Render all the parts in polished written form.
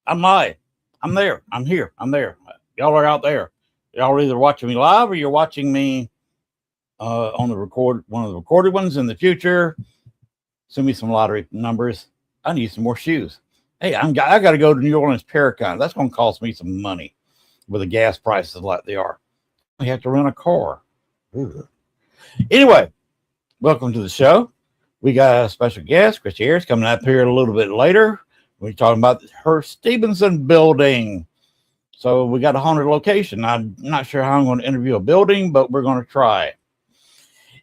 I'm live. I'm there. I'm here. I'm there. Y'all are out there. Y'all are either watching me live or you're watching me on the one of the recorded ones in the future. Send me some lottery numbers. I need some more shoes. Hey, I got to go to New Orleans Paracon. That's going to cost me some money with the gas prices like they are. We have to rent a car. Ugh. Anyway, welcome to the show. We got a special guest, Christie Ayres, coming up here a little bit later. We're talking about her Stevenson building. So we got a haunted location. I'm not sure how I'm going to interview a building, but we're going to try.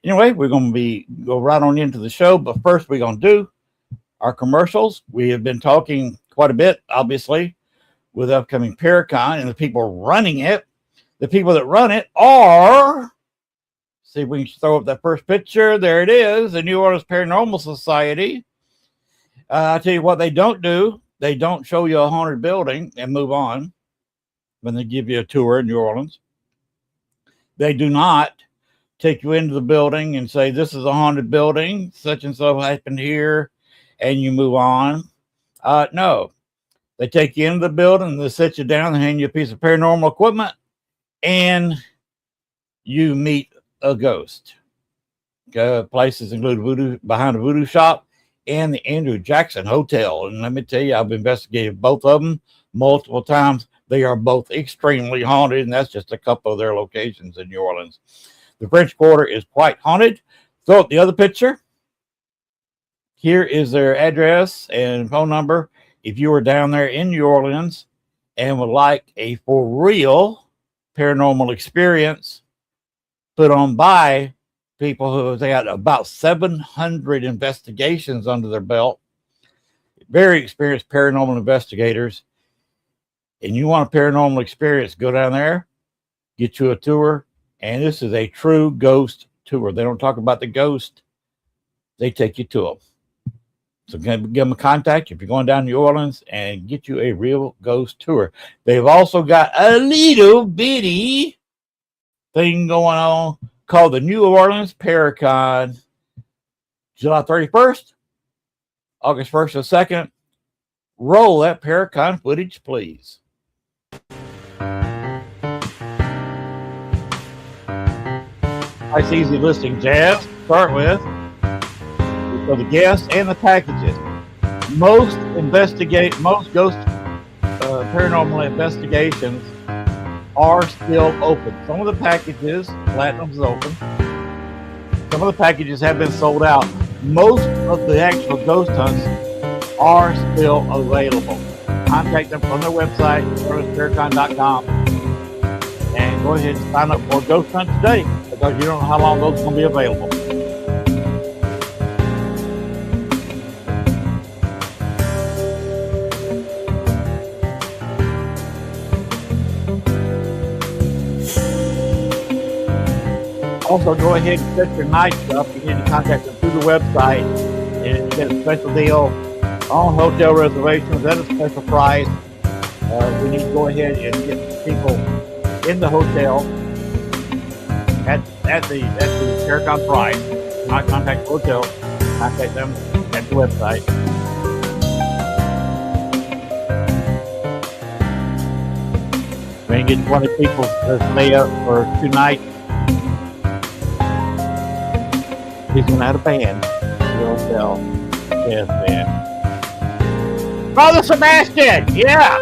Anyway, we're going to go right on into the show. But first, we're going to do our commercials. We have been talking quite a bit, obviously, with upcoming Paracon and the people running it. The people that run it are, see if we can throw up that first picture. There it is, the New Orleans Paranormal Society. I'll tell you what they don't do. They don't show you a haunted building and move on when they give you a tour in New Orleans. They do not take you into the building and say, this is a haunted building, such and so happened here, and you move on. No. They take you into the building, they sit you down, and hand you a piece of paranormal equipment, and you meet a ghost. Places include behind a voodoo shop and the Andrew Jackson Hotel. And let me tell you, I've investigated both of them multiple times. They are both extremely haunted, and that's just a couple of their locations in New Orleans. The French Quarter is quite haunted. Throw up the other picture. Here is their address and phone number. If you are down there in New Orleans and would like a for real paranormal experience put on by people who have had about 700 investigations under their belt, very experienced paranormal investigators, and you want a paranormal experience, go down there, get you a tour, and this is a true ghost tour. They don't talk about the ghost. They take you to them. So give them a contact if you're going down to New Orleans and get you a real ghost tour. They've also got a little bitty thing going on called the New Orleans Paracon, July 31st, August 1st and 2nd. Roll that Paracon footage, please. Nice, easy listing, Jazz. Start with for the guests and the packages. Most ghost paranormal investigations are still open. Some of the packages, Platinum's open. Some of the packages have been sold out. Most of the actual ghost hunts are still available. Contact them from their website, paracon.com, and go ahead and sign up for a ghost hunt today because you don't know how long those are going to be available. Also, go ahead and set your night up. You need to contact them through the website and get a special deal on hotel reservations at a special price. We need to go ahead and get people in the hotel at the Paracon price. Not contact the hotel, contact them at the website. We can get 20 people to stay up for 2 nights. He's going to have a band. The hotel jazz band. Brother Sebastian! Yeah!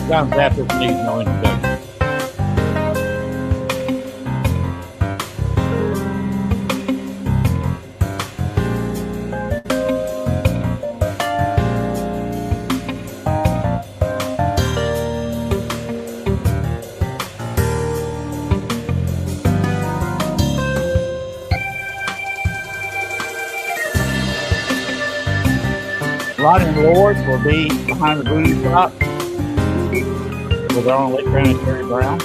John Zappas needs no introduction. Lonnie and Lord will be behind the voodoo shop with their own late Brown and Terry Brown.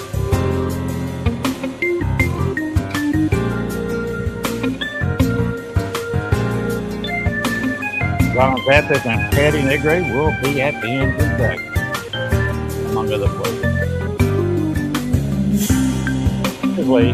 Ron Zappas and Patty Negre will be at the end of the day, among other places. Anyway,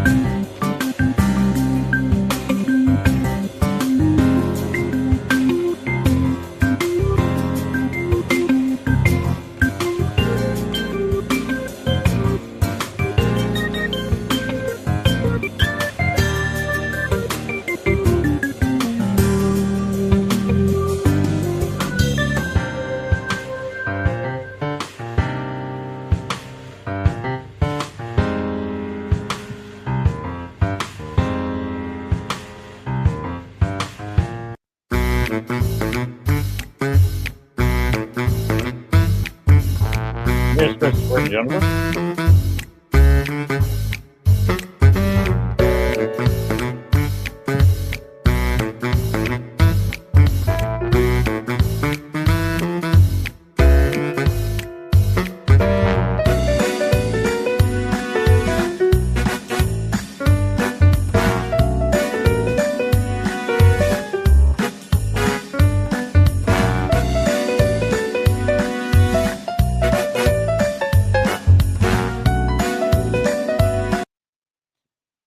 Here's Christopher and Jennifer.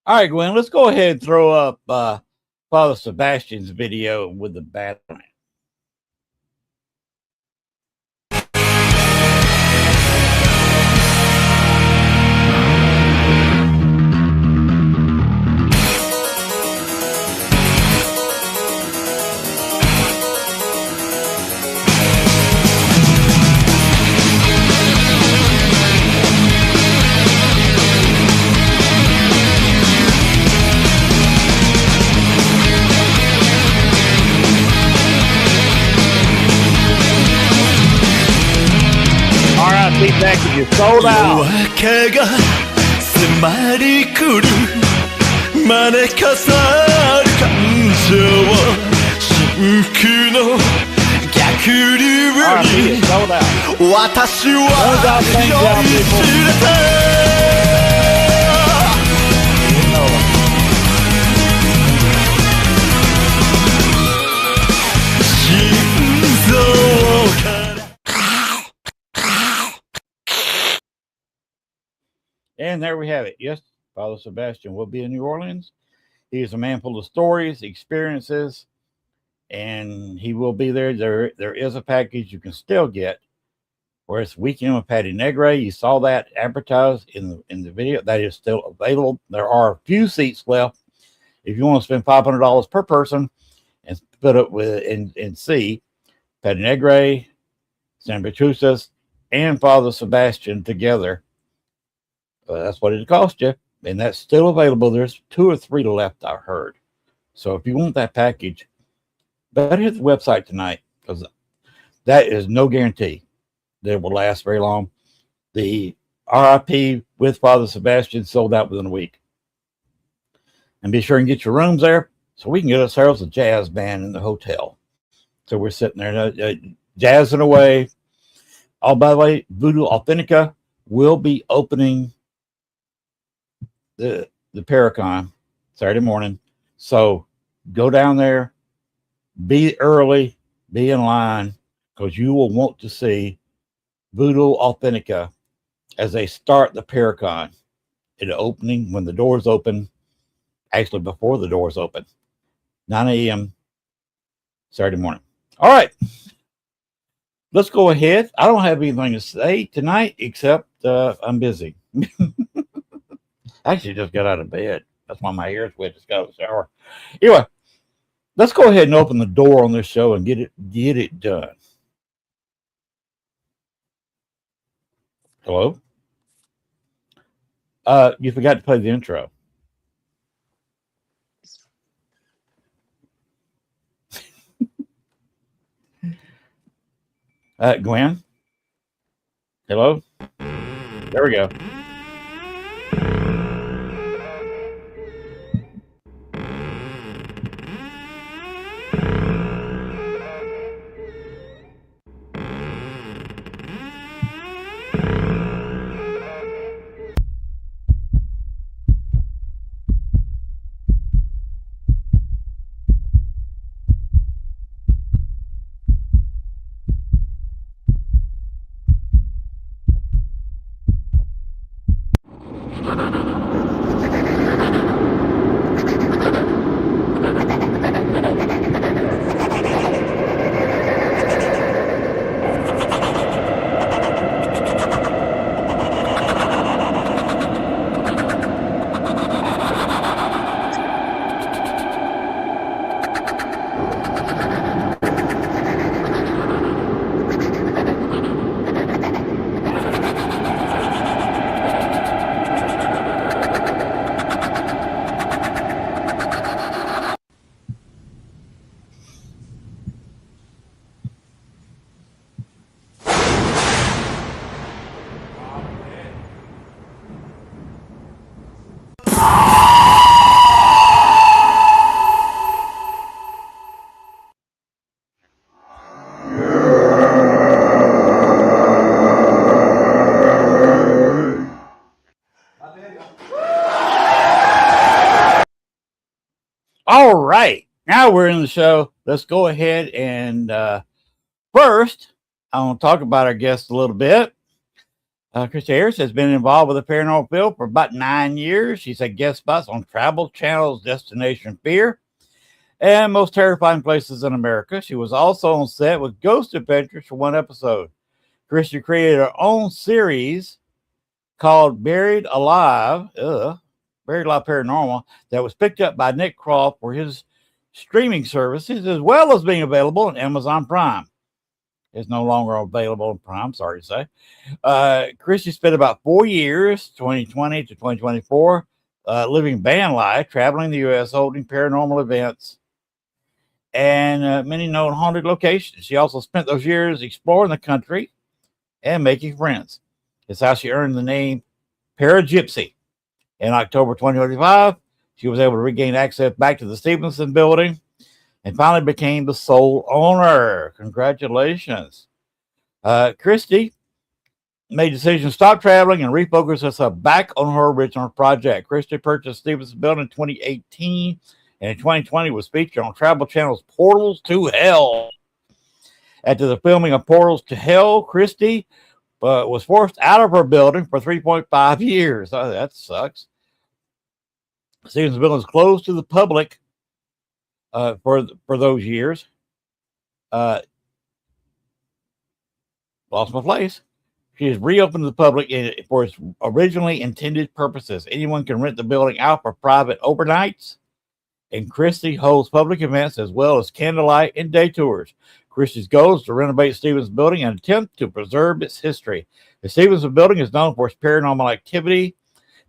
All right, Gwen, let's go ahead and throw up Father Sebastian's video with the Batman. Feedback if you sold out. 夜明けが迫り来る招かさる感情真空の逆流に私は酔いしれた心臓から And there we have it. Yes, Father Sebastian will be in New Orleans. He is a man full of stories, experiences, and he will be there. There is a package you can still get where it's Weekend with Patty Negre. You saw that advertised in the video. That is still available. There are a few seats left. If you want to spend $500 per person and split it with and see Patty Negre, San Bertrusas, and Father Sebastian together. That's what it cost you, and that's still available. There's 2 or 3 left, I heard. So if you want that package, better hit the website tonight, because that is no guarantee that it will last very long. The RIP with Father Sebastian sold out within a week. And be sure and get your rooms there so we can get ourselves a jazz band in the hotel. So we're sitting there jazzing away. Oh, by the way, Voodoo Authentica will be opening the Paracon Saturday morning. So go down there, be early, be in line, because you will want to see Voodoo Authentica as they start the Paracon at the opening when the doors open, actually before the doors open, 9 a.m. Saturday morning. All right, let's go ahead. I don't have anything to say tonight except I'm busy. I actually just got out of bed. That's why my hair's wet. Just got out of the shower. Anyway, let's go ahead and open the door on this show and get it done. Hello? You forgot to play the intro. Gwen? Hello? There we go. All right. Now we're in the show. Let's go ahead and first, I want to talk about our guest a little bit. Christie Ayres has been involved with the paranormal field for about 9 years. She's had guest spots on Travel Channel's Destination Fear and Most Terrifying Places in America. She was also on set with Ghost Adventures for one episode. Christie created her own series called Buried Alive Paranormal that was picked up by Nick Croft for his streaming services, as well as being available on Amazon Prime. It's no longer available on Prime, sorry to say. Christie spent about 4 years, 2020 to 2024, living van life, traveling the U.S., holding paranormal events, and many known haunted locations. She also spent those years exploring the country and making friends. It's how she earned the name Para-Gypsy. In October 2025, she was able to regain access back to the Stevenson building and finally became the sole owner. Congratulations. Christie made a decision to stop traveling and refocus herself back on her original project. Christie purchased Stevenson building in 2018 and in 2020 was featured on Travel Channel's Portals to Hell. After the filming of Portals to Hell, Christie was forced out of her building for 3.5 years. Oh, that sucks. Stevenson building was closed to the public for those years. Lost my place. She is reopened to the public for its originally intended purposes. Anyone can rent the building out for private overnights, and Christie holds public events as well as candlelight and day tours. Christie's goal is to renovate Stevenson building and attempt to preserve its history. The Stevenson building is known for its paranormal activity.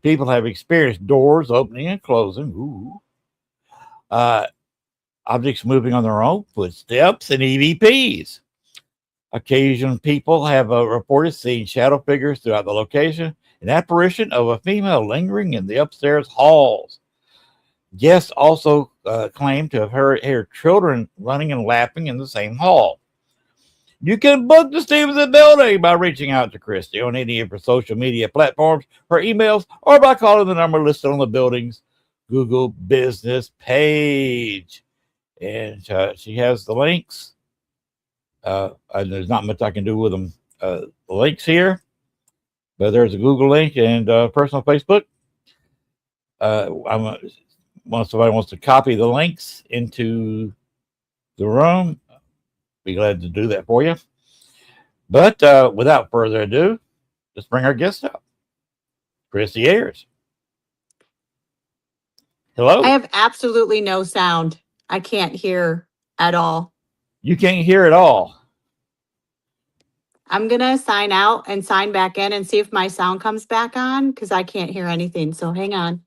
People have experienced doors opening and closing. Ooh. Objects moving on their own, footsteps, and EVPs. Occasional people have reported seeing shadow figures throughout the location, an apparition of a female lingering in the upstairs halls. Guests also claim to have heard children running and laughing in the same hall. You can book the Stevenson building by reaching out to Christie on any of her social media platforms, her emails, or by calling the number listed on the building's Google business page. And she has the links. There's not much I can do with them. The links here, but there's a Google link and personal Facebook. Once somebody wants to copy the links into the room, be glad to do that for you. But without further ado, let's bring our guest up, Christie Ayres. Hello. I have absolutely no sound. I can't hear at all. You can't hear at all. I'm going to sign out and sign back in and see if my sound comes back on because I can't hear anything. So hang on.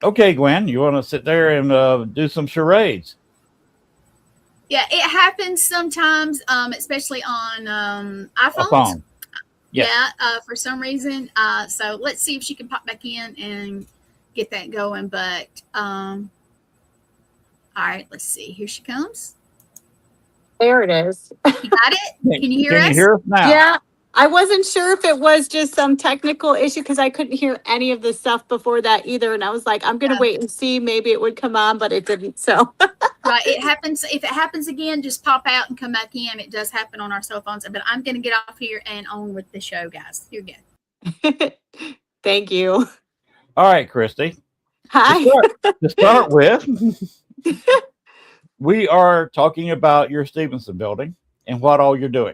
Okay, Gwen, you want to sit there and do some charades? Yeah, it happens sometimes, especially on iPhones. A phone. Yes. Yeah, for some reason. So let's see if she can pop back in and get that going. But all right, let's see. Here she comes. There it is. You got it? Can you hear us? Can you hear us now? Yeah. I wasn't sure if it was just some technical issue because I couldn't hear any of the stuff before that either. And I was like, I'm going to wait and see. Maybe it would come on, but it didn't. So right. It happens. If it happens again, just pop out and come back in. It does happen on our cell phones. But I'm going to get off here and on with the show, guys. You're good. Thank you. All right, Christie. Hi. To start with, we are talking about your Stevenson building and what all you're doing.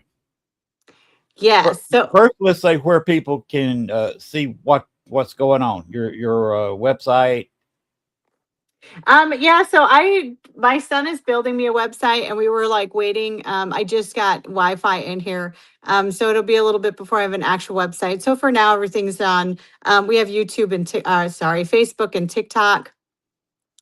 Yes. So first, let's say where people can see what's going on. Your website. Yeah. So my son is building me a website, and we were like waiting. I just got Wi-Fi in here, so it'll be a little bit before I have an actual website. So for now, everything's on. We have YouTube and Facebook and TikTok.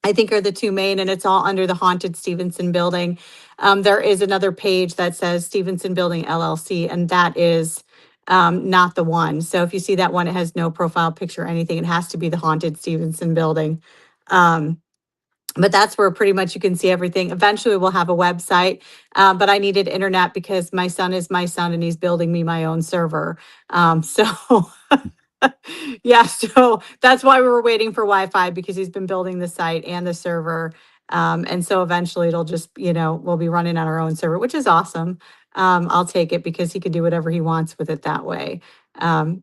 I think are the two main, and it's all under the Haunted Stevenson Building. There is another page that says Stevenson Building LLC, and that is not the one. So if you see that one, it has no profile picture or anything. It has to be the Haunted Stevenson Building. But that's where pretty much you can see everything. Eventually we'll have a website, but I needed internet because my son is my son and he's building me my own server. So Yeah, so that's why we were waiting for Wi-Fi because he's been building the site and the server. And so eventually it'll just, we'll be running on our own server, which is awesome. I'll take it because he could do whatever he wants with it that way,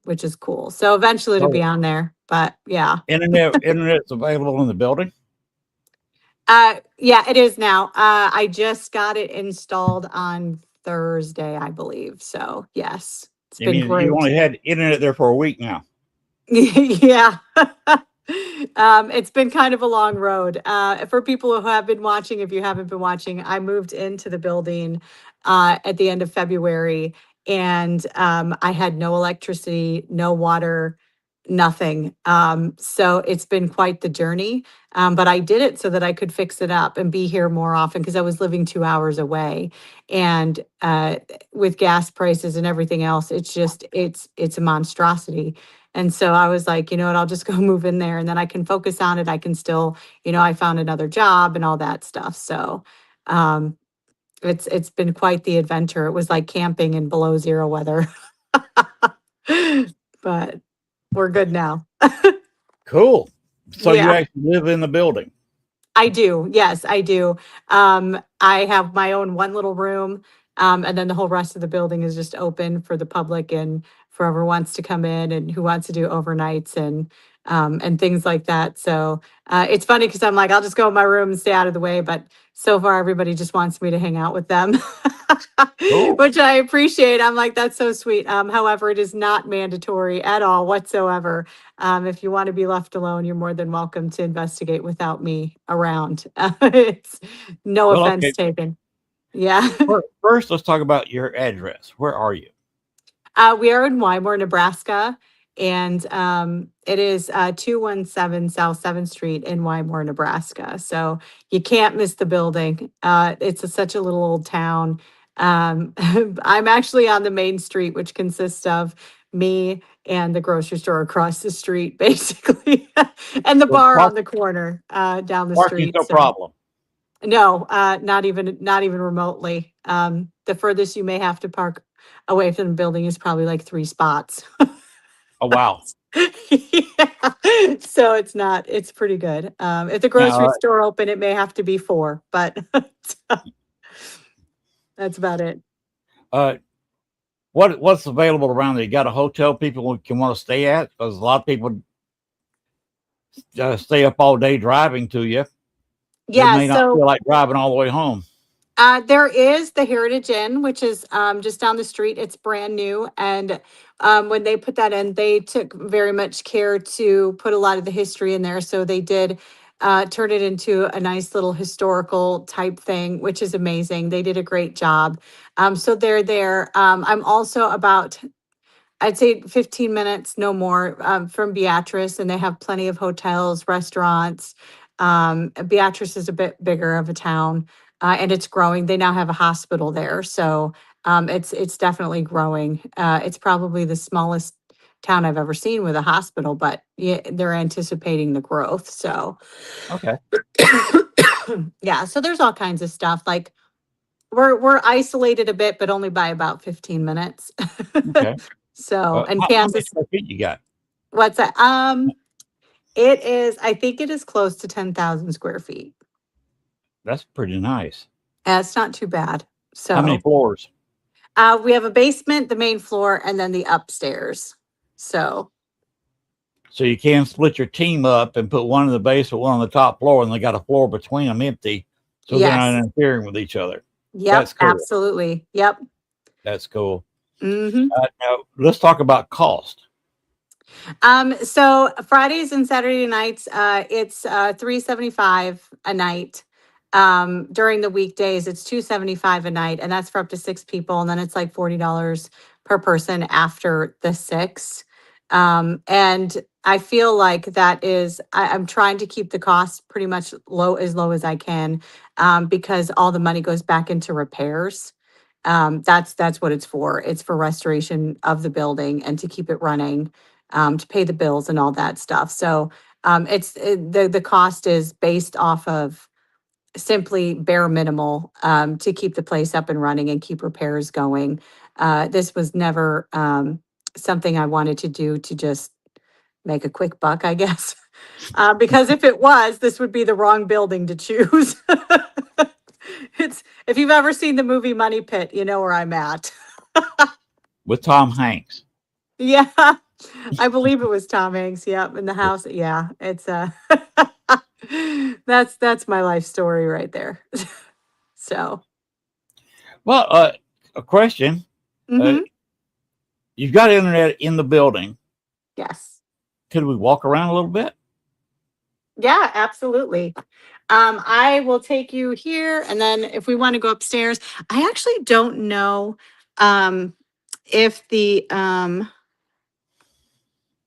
which is cool. So eventually it'll be So on there, but yeah. internet's available in the building. Yeah, it is now. I just got it installed on Thursday, I believe. So yes, it's I been mean, you great. only had internet there for a week now. Yeah. It's been kind of a long road. For people who have been watching, if you haven't been watching, I moved into the building at the end of February, and I had no electricity, no water, nothing. So it's been quite the journey. But I did it so that I could fix it up and be here more often because I was living 2 hours away. And with gas prices and everything else, it's a monstrosity. And so I was like, you know what, I'll just go move in there and then I can focus on it. I can still, I found another job and all that stuff. So um it's been quite the adventure. It was like camping in below zero weather. But we're good now. Cool. So you Yeah. actually live in the building. I do. Yes, I do. I have my own one little room, and then the whole rest of the building is just open for the public and for whoever wants to come in and who wants to do overnights and things like that. So it's funny because I'm like, I'll just go in my room and stay out of the way. But so far, everybody just wants me to hang out with them, Cool. which I appreciate. I'm like, that's so sweet. However, it is not mandatory at all whatsoever. If you want to be left alone, you're more than welcome to investigate without me around. It's no Well, offense okay. taken. Yeah. First, let's talk about your address. Where are you? We are in Wymore, Nebraska, and it is 217 South 7th Street in Wymore, Nebraska. So you can't miss the building. Such a little old town. I'm actually on the main street, which consists of me and the grocery store across the street, basically, and the So bar on the corner down the parking's street. no So problem. no, not even remotely. The furthest you may have to park away from the building is probably like 3 spots. Oh, wow. Yeah. So it's pretty good. If the grocery Now, store open, it may have to be 4, but that's about it. what's available around there? You got a hotel people can want to stay at? Because a lot of people stay up all day driving to you. They Yeah, may not so feel like driving all the way home. there is the Heritage Inn, which is just down the street. It's brand new. And when they put that in, they took very much care to put a lot of the history in there. So they did turn it into a nice little historical type thing, which is amazing. They did a great job. So they're there. I'm also about I'd say 15 minutes, no more, from Beatrice, and they have plenty of hotels, restaurants. Beatrice is a bit bigger of a town, and it's growing. They now have a hospital there, so it's definitely growing. It's probably the smallest town I've ever seen with a hospital, but yeah, they're anticipating the growth. So Okay. yeah, so there's all kinds of stuff. Like we're isolated a bit, but only by about 15 minutes. Okay. So, and How many Kansas, square feet you got? what's that? I think it is close to 10,000 square feet. That's pretty nice. It's not too bad. How many So, floors? we have a basement, the main floor, and then the upstairs. So, So you can split your team up and put one in the basement, one on the top floor, and they got a floor between them empty, so they're not yes. interfering with each other. Yep, That's cool. absolutely. Yep. That's cool. Hmm. Now let's talk about cost. So Fridays and Saturday nights, it's $375 a night. During the weekdays, it's $275 a night, and that's for up to 6 people, and then it's like $40 per person after the 6. And I feel like I'm trying to keep the cost pretty much low as I can, because all the money goes back into repairs. That's what it's for. It's for restoration of the building and to keep it running, to pay the bills and all that stuff. So the cost is based off of simply bare minimal, to keep the place up and running and keep repairs going. This was never something I wanted to do to just make a quick buck, I guess. Because if it was, this would be the wrong building to choose. It's, if you've ever seen the movie Money Pit, you know where I'm at. With Tom Hanks. Yeah, I believe it was Tom Hanks. Yep, in the house. Yeah, it's that's my life story right there. So, Well, a question. mhm, You've got internet in the building. yes. Could we walk around a little bit? Yeah, absolutely. I will take you here, and then if we want to go upstairs, I actually don't know um, if the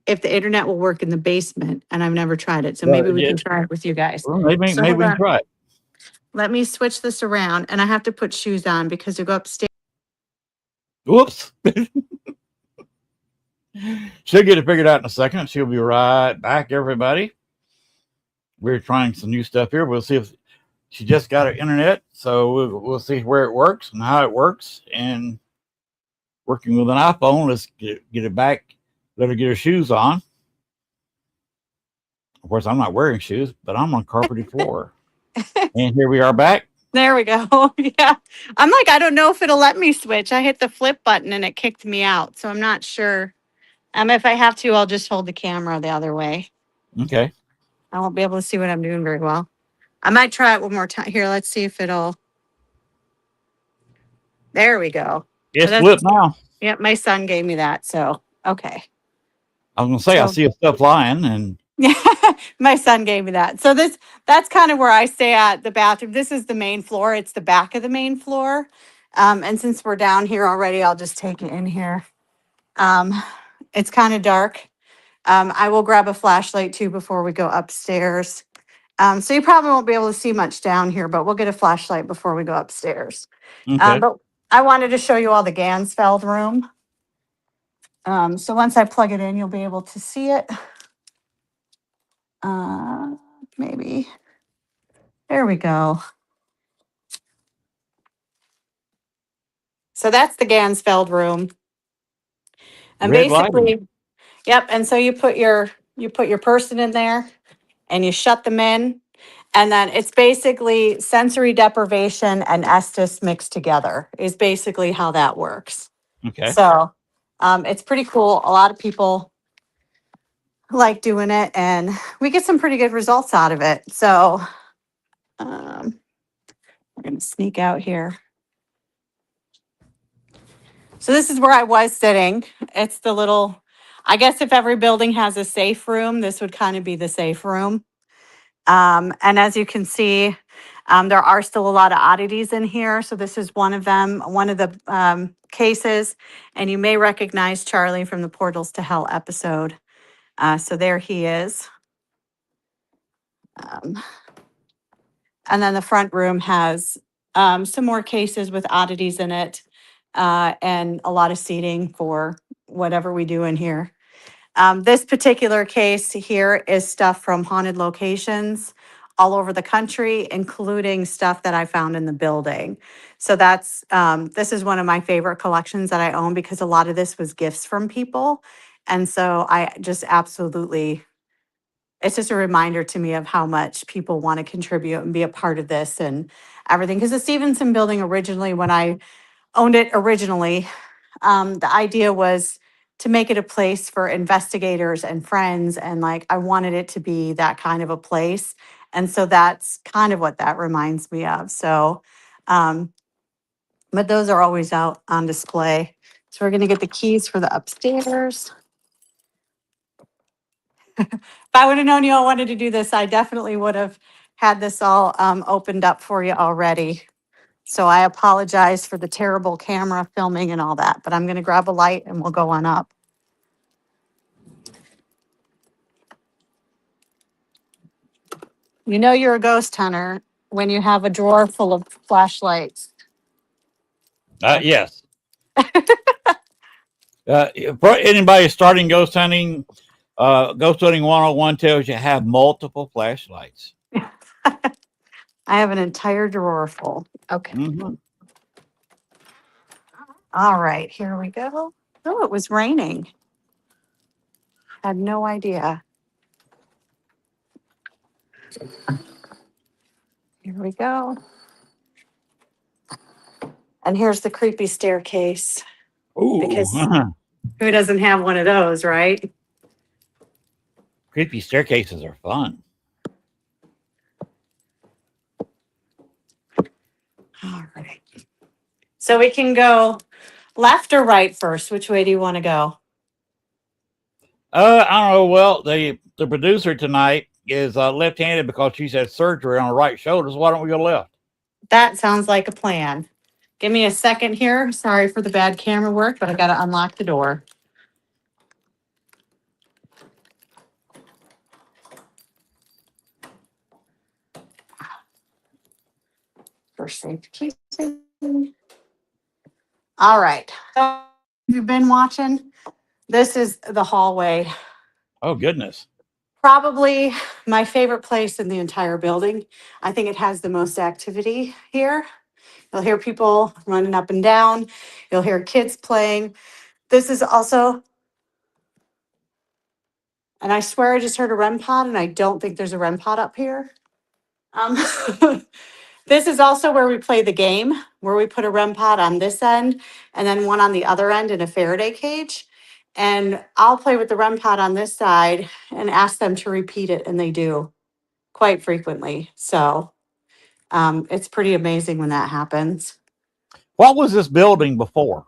internet will work in the basement, and I've never tried it, so maybe we Yeah. can try it with you guys. Well, maybe So maybe hold we can on. try it. Let me switch this around, and I have to put shoes on because to go upstairs. Whoops. She'll get it figured out in a second. She'll be right back, everybody. We're trying some new stuff here. We'll see if she just got her internet, so we'll see where it works and how it works. And working with an iPhone, let's get it back. Let her get her shoes on. Of course, I'm not wearing shoes, but I'm on carpeted floor. And here we are back. There we go. Yeah. I'm like, I don't know if it'll let me switch. I hit the flip button and it kicked me out. So I'm not sure. If I have to, I'll just hold the camera the other way. Okay. I won't be able to see what I'm doing very well. I might try it one more time. Here, let's see if it'll. There we go. It's that's- flipped now. Yep, my son gave me that. So, okay. I was going to say, I So- see a stuff lying, and Yeah, my son gave me that. So that's kind of where I stay at the bathroom. This is the main floor. It's the back of the main floor. And since we're down here already, I'll just take it in here. It's kind of dark. I will grab a flashlight too before we go upstairs. So you probably won't be able to see much down here, but we'll get a flashlight before we go upstairs. okay. But I wanted to show you all the Gansfeld room. So once I plug it in, you'll be able to see it. Maybe. There we go. So that's the Gansfeld room. And Red lighting. basically, yep. And so you put your person in there and you shut them in. And then it's basically sensory deprivation and Estes mixed together is basically how that works. Okay. So it's pretty cool. A lot of people like doing it and we get some pretty good results out of it. So we're going to sneak out here. So this is where I was sitting. It's the little, I guess if every building has a safe room, this would kind of be the safe room. And as you can see, there are still a lot of oddities in here. So this is one of them, one of the cases. And you may recognize Charlie from the Portals to Hell episode. So there he is. And then the front room has some more cases with oddities in it and a lot of seating for whatever we do in here. This particular case here is stuff from haunted locations all over the country, including stuff that I found in the building. So that's, this is one of my favorite collections that I own because a lot of this was gifts from people. And so I just absolutely, it's just a reminder to me of how much people want to contribute and be a part of this and everything. Because the Stevenson building originally, when I owned it originally, the idea was to make it a place for investigators and friends. And like, I wanted it to be that kind of a place. And so that's kind of what that reminds me of. So, but those are always out on display. So we're going to get the keys for the upstairs. If I would have known you all wanted to do this, I definitely would have had this all opened up for you already. So I apologize for the terrible camera filming and all that, but I'm going to grab a light and we'll go on up. You know you're a ghost hunter when you have a drawer full of flashlights. Yes. For anybody starting ghost hunting 101 tells you have multiple flashlights. I have an entire drawer full. Okay. Mm-hmm. All right, here we go. Oh, it was raining. Had no idea. Here we go. And here's the creepy staircase, Ooh, because who doesn't have one of those, right? creepy staircases are fun. All right. So we can go left or right first. Which way do you want to go? I don't know. Well, the producer tonight is left-handed because she's had surgery on her right shoulder. So why don't we go left? That sounds like a plan. Give me a second here. Sorry for the bad camera work, but I got to unlock the door. For safety. All right. So you've been watching. This is the hallway. Oh goodness. Probably my favorite place in the entire building. I think it has the most activity here. You'll hear people running up and down. You'll hear kids playing. This is also, and I swear I just heard a REM pod, and I don't think there's a REM pod up here. This is also where we play the game, where we put a REM pod on this end and then one on the other end in a Faraday cage. And I'll play with the REM pod on this side and ask them to repeat it, and they do quite frequently. So it's pretty amazing when that happens. What was this building before?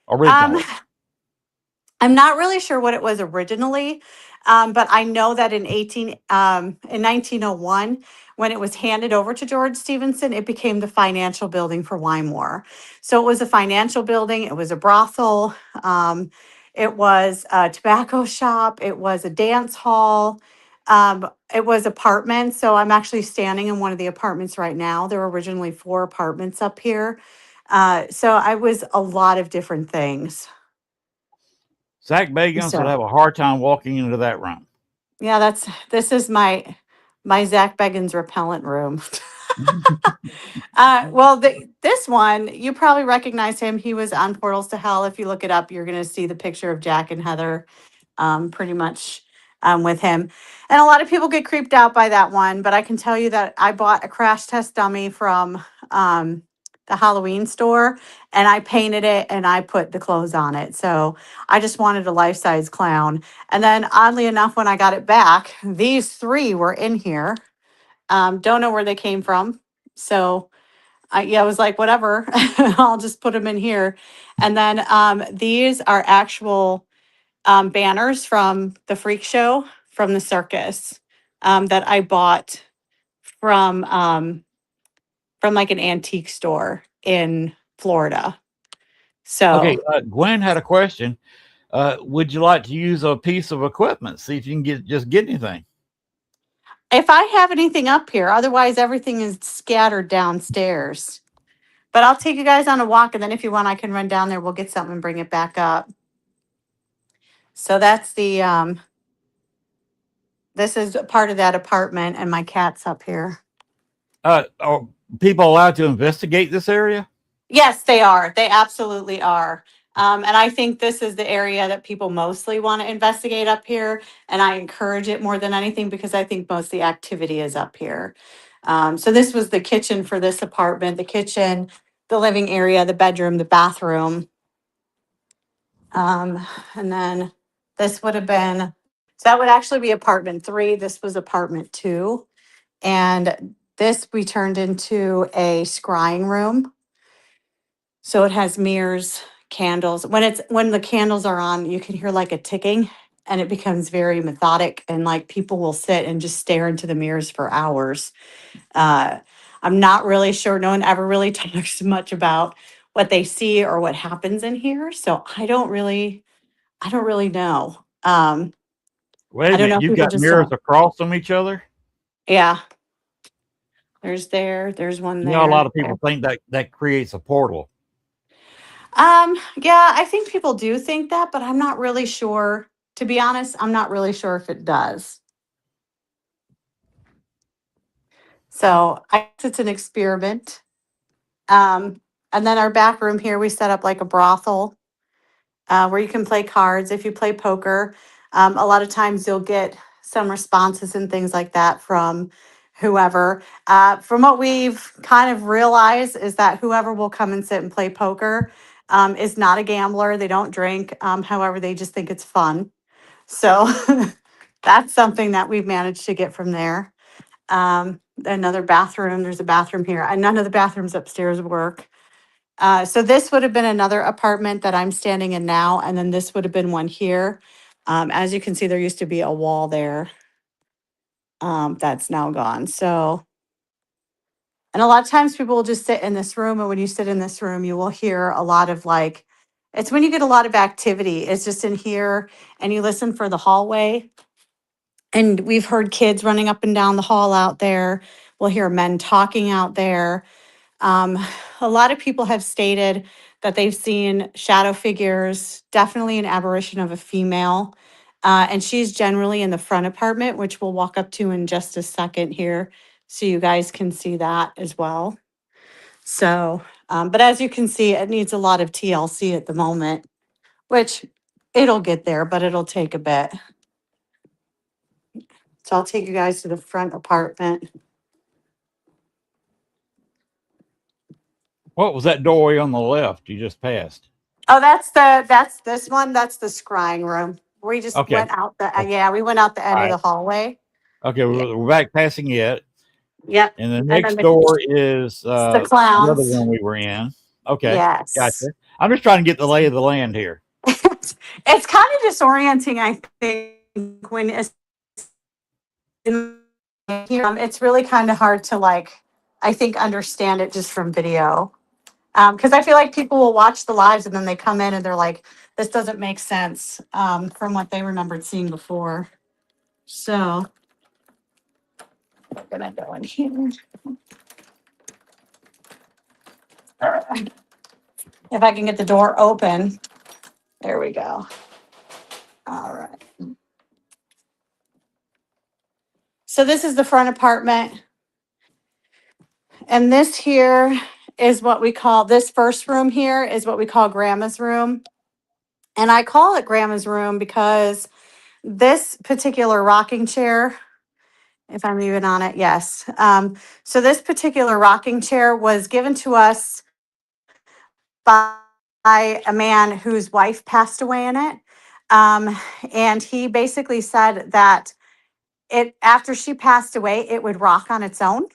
Originally? I'm not really sure what it was originally, but I know that in 1901, when it was handed over to George Stevenson, it became the financial building for Wymore. So it was a financial building. It was a brothel. It was a tobacco shop. It was a dance hall. It was apartments. So I'm actually standing in one of the apartments right now. There were originally 4 apartments up here. So I was a lot of different things. Zach Bagans So would have a hard time walking into that room. yeah, this is my Zach Beggins repellent room. Well, this one, you probably recognize him. He was on Portals to Hell. If you look it up, you're going to see the picture of Jack and Heather, pretty much with him. And a lot of people get creeped out by that one, but I can tell you that I bought a crash test dummy from the Halloween store, and I painted it and I put the clothes on it. So I just wanted a life-size clown. And then oddly enough, when I got it back, these 3 were in here. Don't know where they came from. So I was like, whatever, I'll just put them in here. And then these are actual banners from the freak show from the circus that I bought from like an antique store in Florida. So Okay, Gwen had a question. Would you like to use a piece of equipment? See if you can get anything. if I have anything up here, otherwise everything is scattered downstairs. But I'll take you guys on a walk, and then if you want, I can run down there. We'll get something and bring it back up. So that's the this is part of that apartment, and my cat's up here. Are people allowed to investigate this area? Yes, they are. They absolutely are. And I think this is the area that people mostly want to investigate up here. And I encourage it more than anything because I think most of the activity is up here. So this was the kitchen for this apartment, the kitchen, the living area, the bedroom, the bathroom. And then this would have been, so that would actually be apartment 3. This was apartment 2. And this we turned into a scrying room. So it has mirrors, candles. When the candles are on, you can hear like a ticking, and it becomes very methodic, and like people will sit and just stare into the mirrors for hours. I'm not really sure. No one ever really talks much about what they see or what happens in here. So I don't really know. Wait I a don't minute, know if you've people got just mirrors don't. across from each other? Yeah. There's one You there. know, a lot of people think that creates a portal. Yeah, I think people do think that, but I'm not really sure. To be honest, I'm not really sure if it does. So I guess it's an experiment. And then our back room here, we set up like a brothel where you can play cards if you play poker. A lot of times you'll get some responses and things like that from whoever. From what we've kind of realized is that whoever will come and sit and play poker is not a gambler. They don't drink. However, they just think it's fun. So that's something that we've managed to get from there. Another bathroom, there's a bathroom here, and none of the bathrooms upstairs work. So this would have been another apartment that I'm standing in now, and then this would have been one here. As you can see, there used to be a wall there. That's now gone. So, and a lot of times people will just sit in this room, and when you sit in this room, you will hear a lot of like, it's when you get a lot of activity. It's just in here, and you listen for the hallway. And we've heard kids running up and down the hall out there. We'll hear men talking out there. Um, a lot of people have stated that they've seen shadow figures, definitely an apparition of a female. And she's generally in the front apartment, which we'll walk up to in just a second here. So you guys can see that as well. So, but as you can see, it needs a lot of TLC at the moment, which it'll get there, but it'll take a bit. So I'll take you guys to the front apartment. What was that doorway on the left you just passed? Oh, that's this one. That's the scrying room. We just Okay. went out yeah, we went out the end All of the right. hallway. Okay, we're back passing it. Yep. And the then next the- door is the the other clowns. one we were in. Okay. Yes. Gotcha. I'm just trying to get the lay of the land here. It's kind of disorienting, I think, when it's it's really kind of hard to like, I think, understand it just from video. Because I feel like people will watch the lives and then they come in and they're like, this doesn't make sense from what they remembered seeing before. So we're gonna go in here. If I can get the door open. There we go. All right. So this is the front apartment. And this here is what we call, this first room here is what we call Grandma's room. And I call it Grandma's room because this particular rocking chair, if I'm even on it, yes. So this particular rocking chair was given to us by a man whose wife passed away in it. And he basically said that after she passed away, it would rock on its own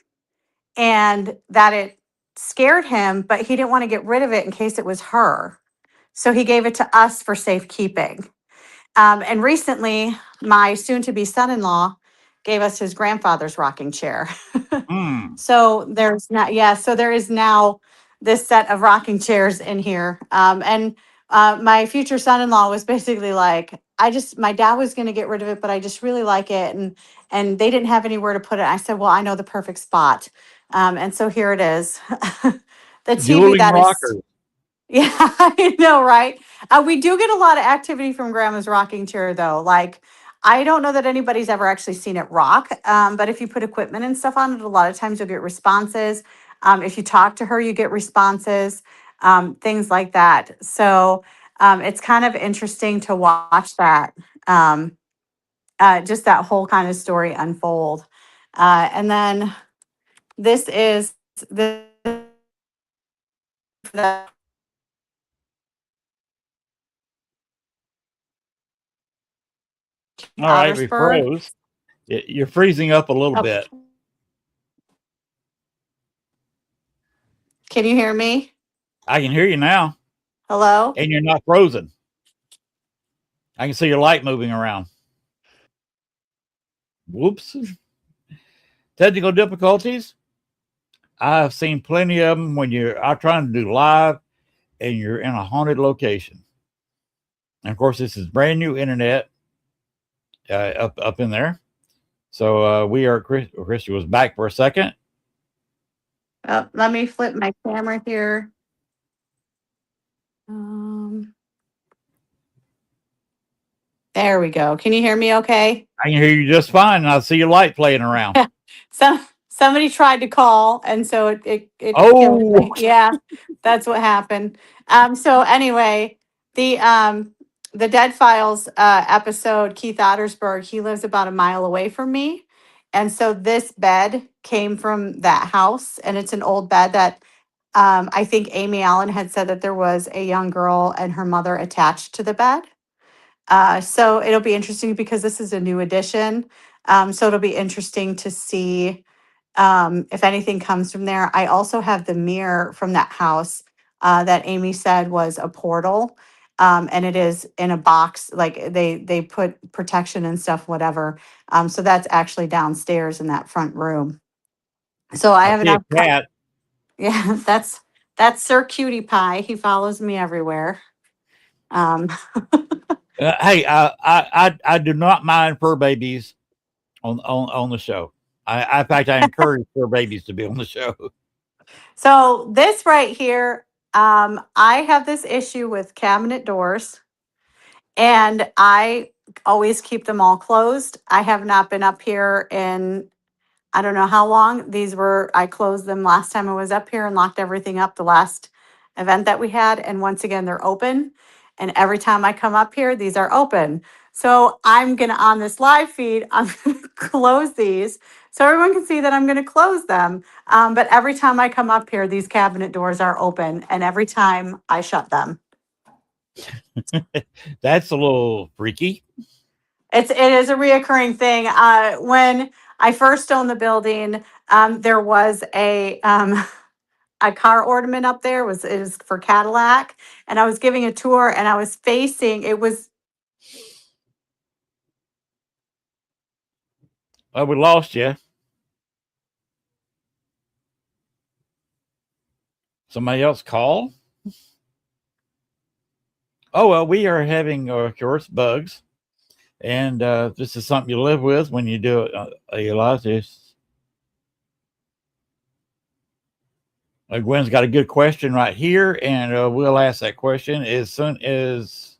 and that it scared him, but he didn't want to get rid of it in case it was her. So he gave it to us for safekeeping. And recently, my soon to be son in law gave us his grandfather's rocking chair. So there's not, yeah, so there is now this set of rocking chairs in here. And my future son in law was basically like, my dad was going to get rid of it, but I just really like it. And they didn't have anywhere to put it. I said, well, I know the perfect spot. And so here it is. The TV Dueling that rockers. is. Yeah, I know, right? We do get a lot of activity from Grandma's rocking chair, though. Like, I don't know that anybody's ever actually seen it rock, but if you put equipment and stuff on it, a lot of times you'll get responses. If you talk to her, you get responses, things like that. So it's kind of interesting to watch that, just that whole kind of story unfold. And then this is the All right, we Outersburg. froze. You're freezing up a little Oh. bit. Can you hear me? I can hear you now, Hello? and you're not frozen. I can see your light moving around. Whoops. Technical difficulties. I've seen plenty of them when you're out trying to do live and you're in a haunted location. And of course, this is brand new internet up in there. So we are, Christie was back for a second. Let me flip my camera here. There we go. Can you hear me okay? I can hear you just fine, and I see your light playing around. Somebody tried to call, and so it Oh. killed me. Yeah, that's what happened. So anyway, the the Dead Files episode, Keith Ottersberg, he lives about a mile away from me. And so this bed came from that house, and it's an old bed that I think Amy Allen had said that there was a young girl and her mother attached to the bed. So it'll be interesting because this is a new addition. So it'll be interesting to see if anything comes from there. I also have the mirror from that house that Amy said was a portal. And it is in a box, like they put protection and stuff, whatever. So that's actually downstairs in that front room. So I I have see a enough. cat. Yeah, that's Sir Cutie Pie. He follows me everywhere. Um, Hey, I do not mind fur babies on the show. In fact, I encourage fur babies to be on the show. so this right here, I have this issue with cabinet doors, and I always keep them all closed. I have not been up here in I don't know how long. I closed them last time I was up here and locked everything up the last event that we had. And once again, they're open. And every time I come up here, these are open. So I'm going to, on this live feed, I'm going to close these so everyone can see that I'm going to close them. But every time I come up here, these cabinet doors are open. And every time I shut them. That's a little freaky. It is a reoccurring thing. When I first owned the building, there was a car ornament up there. It was for Cadillac, and I was giving a tour, and I was facing. It was Oh, we lost you. Somebody else call? Oh well, we are having, of course, bugs, and this is something you live with when you do a lot of this. Gwen's got a good question right here, and we'll ask that question as soon as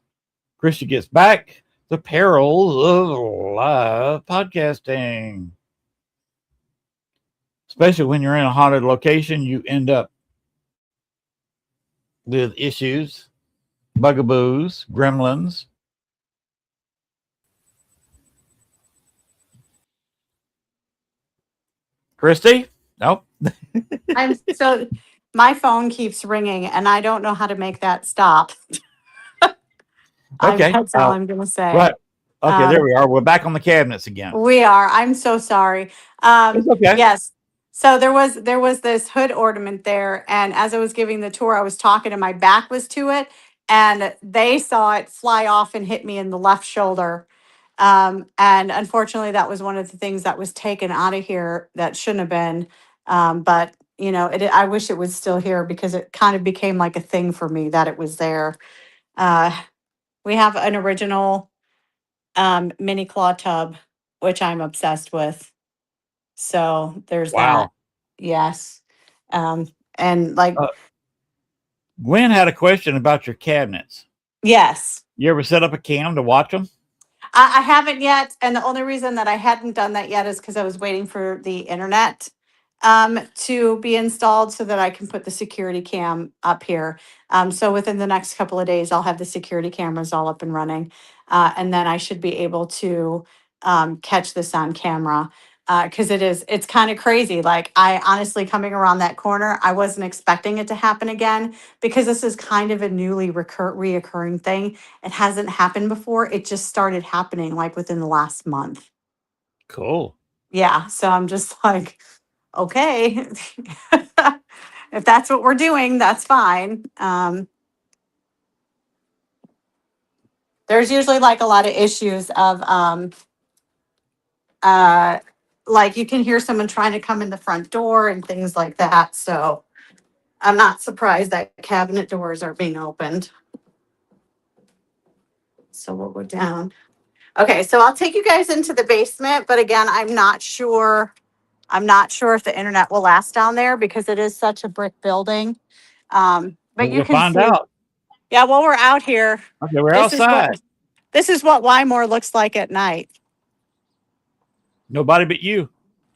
Christie gets back. The perils of live podcasting. Especially when you're in a haunted location, you end up with issues, bugaboos, gremlins. Christie? Nope. my phone keeps ringing, and I don't know how to make that stop. Okay. That's all I'm going to say. Right. Okay, there we are. We're back on the cabinets again. We are. I'm so sorry. It's okay. Yes. So there was this hood ornament there, and as I was giving the tour, I was talking, and my back was to it, and they saw it fly off and hit me in the left shoulder. And unfortunately, that was one of the things that was taken out of here that shouldn't have been. But I wish it was still here because it kind of became like a thing for me that it was there. We have an original mini claw tub, which I'm obsessed with. So there's that. Wow. Yes. And like, Gwen had a question about your cabinets. yes, You ever set up a cam to watch them? I haven't yet. And the only reason that I hadn't done that yet is because I was waiting for the internet to be installed so that I can put the security cam up here. So within the next couple of days, I'll have the security cameras all up and running. And then I should be able to catch this on camera. Because it's kind of crazy. Like, I honestly, coming around that corner, I wasn't expecting it to happen again because this is kind of a newly reoccurring thing. It hasn't happened before. It just started happening like within the last month. Cool. Yeah. So I'm just like, okay, if that's what we're doing, that's fine. There's usually like a lot of issues of like you can hear someone trying to come in the front door and things like that. So I'm not surprised that cabinet doors are being opened. So we'll go down. Okay, so I'll take you guys into the basement, but again, I'm not sure if the internet will last down there because it is such a brick building. But you We'll can find see, out. yeah, while we're out here, Okay, we're this outside. this is what Wymore looks like at night. Nobody but you.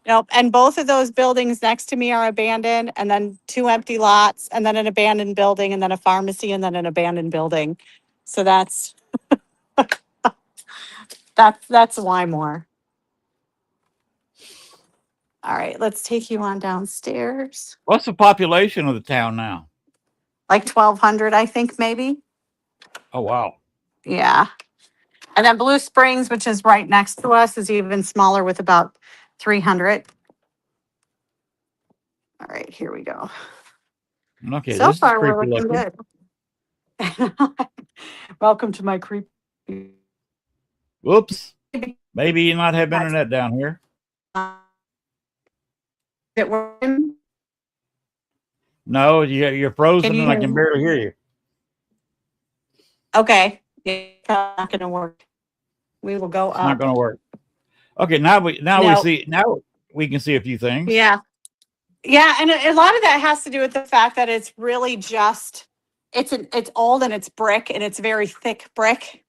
Nope. And both of those buildings next to me are abandoned, and then 2 empty lots, and then an abandoned building, and then a pharmacy, and then an abandoned building. So that's That's why more. All right, let's take you on downstairs. What's the population of the town now? Like 1,200, I think, maybe. Oh wow. Yeah. And then Blue Springs, which is right next to us, is even smaller with about 300. All right, here we go. Okay, So this is far, we're creepy looking looking. good. Welcome to my creepy. Whoops. Maybe you not have internet down here. It working? No, you're frozen Can you and I hear can me? barely hear you. Okay. It's not going to work. We will go It's not up. going to work. Okay, now we No. see, now we can see a few things. Yeah. Yeah, and a lot of that has to do with the fact that it's really just it's old and it's brick and it's very thick brick.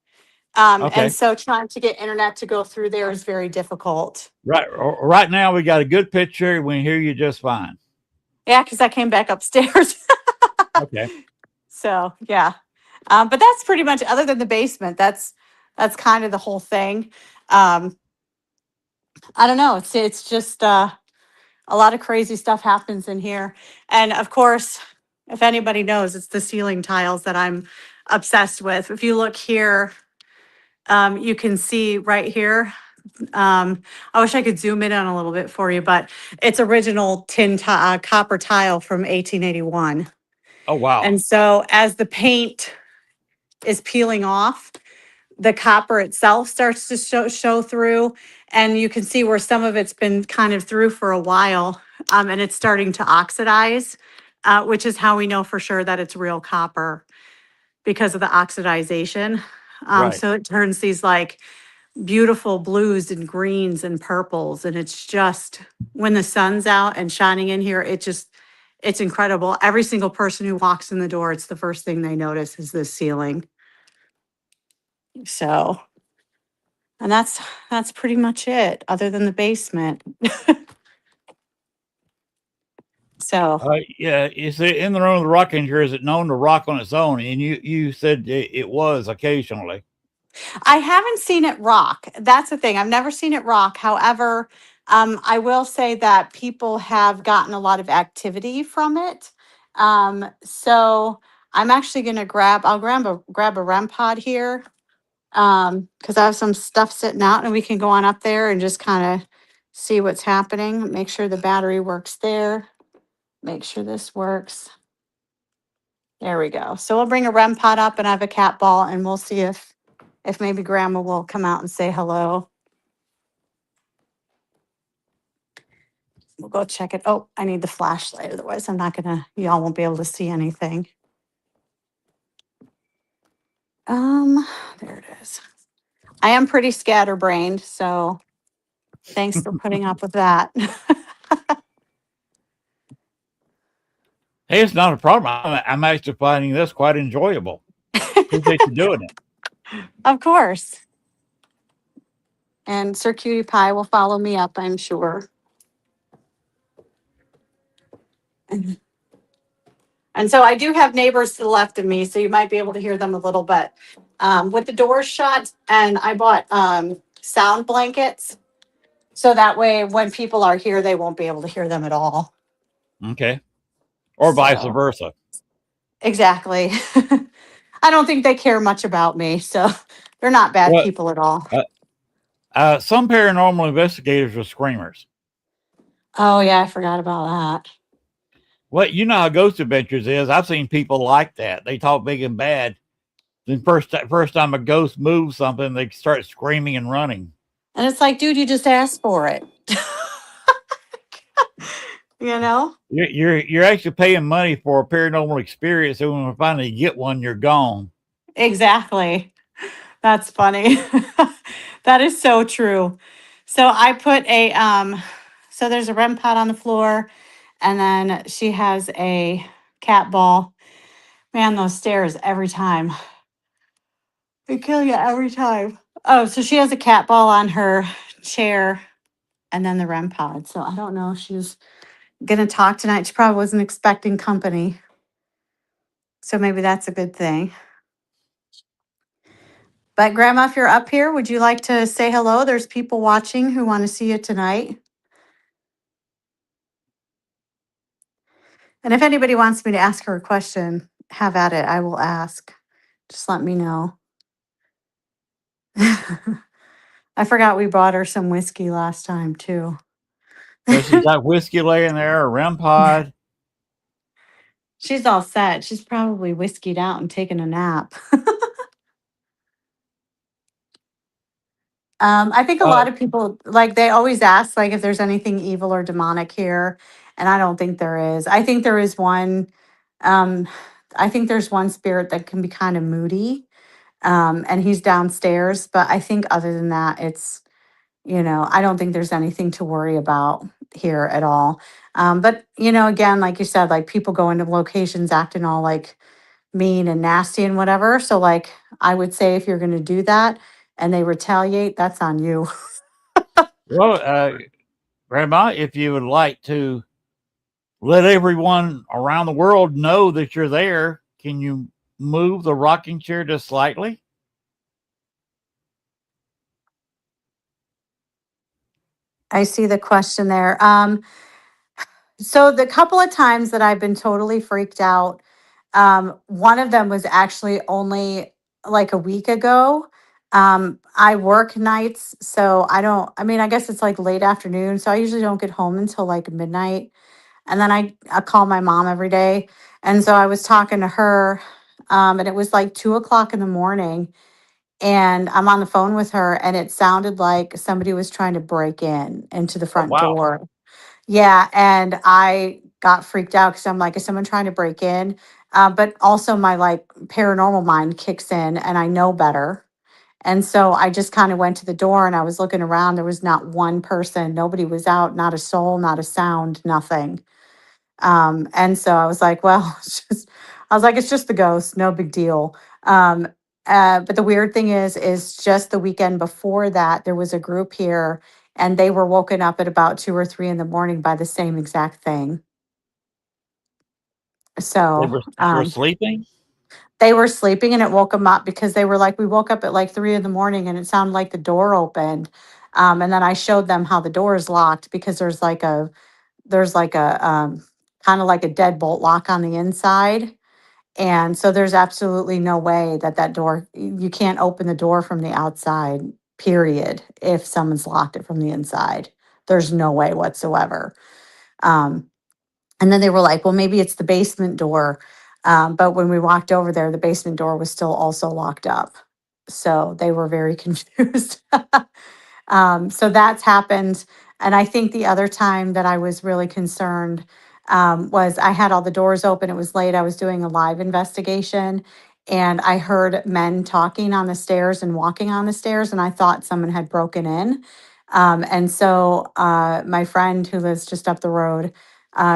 Okay. And so trying to get internet to go through there is very difficult. Right now we got a good picture. We hear you just fine. Yeah, because I came back upstairs. Okay. So yeah. But that's pretty much other than the basement, that's kind of the whole thing. I don't know. It's just a lot of crazy stuff happens in here. And of course, if anybody knows, it's the ceiling tiles that I'm obsessed with. If you look here, you can see right here. I wish I could zoom in on a little bit for you, but it's original copper tile from 1881. Oh wow. And so as the paint is peeling off, the copper itself starts to show through, and you can see where some of it's been kind of through for a while, and it's starting to oxidize, which is how we know for sure that it's real copper because of the oxidization. Right. So it turns these like beautiful blues and greens and purples, and it's just when the sun's out and shining in here, it's incredible. Every single person who walks in the door, it's the first thing they notice is this ceiling. So, and that's pretty much it, other than the basement. So Yeah, is it in the room of the rocking chair? Is it known to rock on its own? And you said it was occasionally. I haven't seen it rock. That's the thing. I've never seen it rock. However, I will say that people have gotten a lot of activity from it. So I'm actually going to I'll grab a REM pod here. Because I have some stuff sitting out and we can go on up there and just kind of see what's happening. Make sure the battery works there. Make sure this works. There we go. So we'll bring a REM pod up and I have a cat ball and we'll see if maybe grandma will come out and say hello. We'll go check it. Oh, I need the flashlight. Otherwise y'all won't be able to see anything. There it is. I am pretty scatterbrained, so thanks for putting up with that. Hey, it's not a problem. I'm actually finding this quite enjoyable. Appreciate you doing it. Of course. And Sir Cutie Pie will follow me up, I'm sure. And so I do have neighbors to the left of me, so you might be able to hear them a little bit. With the doors shut, and I bought sound blankets. So that way, when people are here, they won't be able to hear them at all. Okay. Or vice versa. Exactly. I don't think they care much about me, so they're not bad people at all. Some paranormal investigators are screamers. Oh, yeah, I forgot about that. Well, you know how Ghost Adventures is. I've seen people like that. They talk big and bad. Then first time a ghost moves something, they start screaming and running. And it's like, dude, you just asked for it. You know? You're actually paying money for a paranormal experience, and when we finally get one, you're gone. Exactly. That's funny. That is so true. So I put so there's a REM pod on the floor, and then she has a cat ball. Man, those stairs every time. They kill you every time. Oh, so she has a cat ball on her chair and then the REM pod. So I don't know if she's gonna talk tonight. She probably wasn't expecting company. So maybe that's a good thing. But Grandma, if you're up here, would you like to say hello? There's people watching who want to see you tonight. And if anybody wants me to ask her a question, have at it. I will ask. Just let me know. I forgot we bought her some whiskey last time too. So she's got whiskey laying there, a REM pod. She's all set. She's probably whiskeyed out and taken a nap. I think a Uh, lot of people like they always ask like if there's anything evil or demonic here, and I don't think there is. I think there is one. Um, I think there's one spirit that can be kind of moody, and he's downstairs. But I think other than that, it's I don't think there's anything to worry about here at all. But again, like you said, like people go into locations acting all like mean and nasty and whatever. So like I would say if you're going to do that and they retaliate, that's on you. well, Grandma, if you would like to let everyone around the world know that you're there, can you move the rocking chair just slightly? I see the question there. So the couple of times that I've been totally freaked out, one of them was actually only like a week ago. I work nights, so I mean, I guess it's like late afternoon, so I usually don't get home until like midnight. And then I call my mom every day. And so I was talking to her, and it was like 2 o'clock in the morning. And I'm on the phone with her, and it sounded like somebody was trying to break in into the Oh, front wow. door. Yeah, and I got freaked out because I'm like, is someone trying to break in? But also my like paranormal mind kicks in, and I know better. And so I just kind of went to the door and I was looking around. There was not one person, nobody was out, not a soul, not a sound, nothing. And so I was like, well, it's just the ghost, no big deal. Um, but the weird thing is just the weekend before that, there was a group here and they were woken up at about 2 or 3 in the morning by the same exact thing. They So were sleeping? they were sleeping and it woke them up because they were like, we woke up at like 3 in the morning and it sounded like the door opened. And then I showed them how the door is locked because there's like a kind of like a deadbolt lock on the inside. And so there's absolutely no way that door, you can't open the door from the outside, period, if someone's locked it from the inside. There's no way whatsoever. Um, and then they were like, well, maybe it's the basement door. But when we walked over there, the basement door was still also locked up. So they were very confused. So that's happened. And I think the other time that I was really concerned was I had all the doors open. It was late. I was doing a live investigation and I heard men talking on the stairs and walking on the stairs. And I thought someone had broken in. And so my friend who lives just up the road,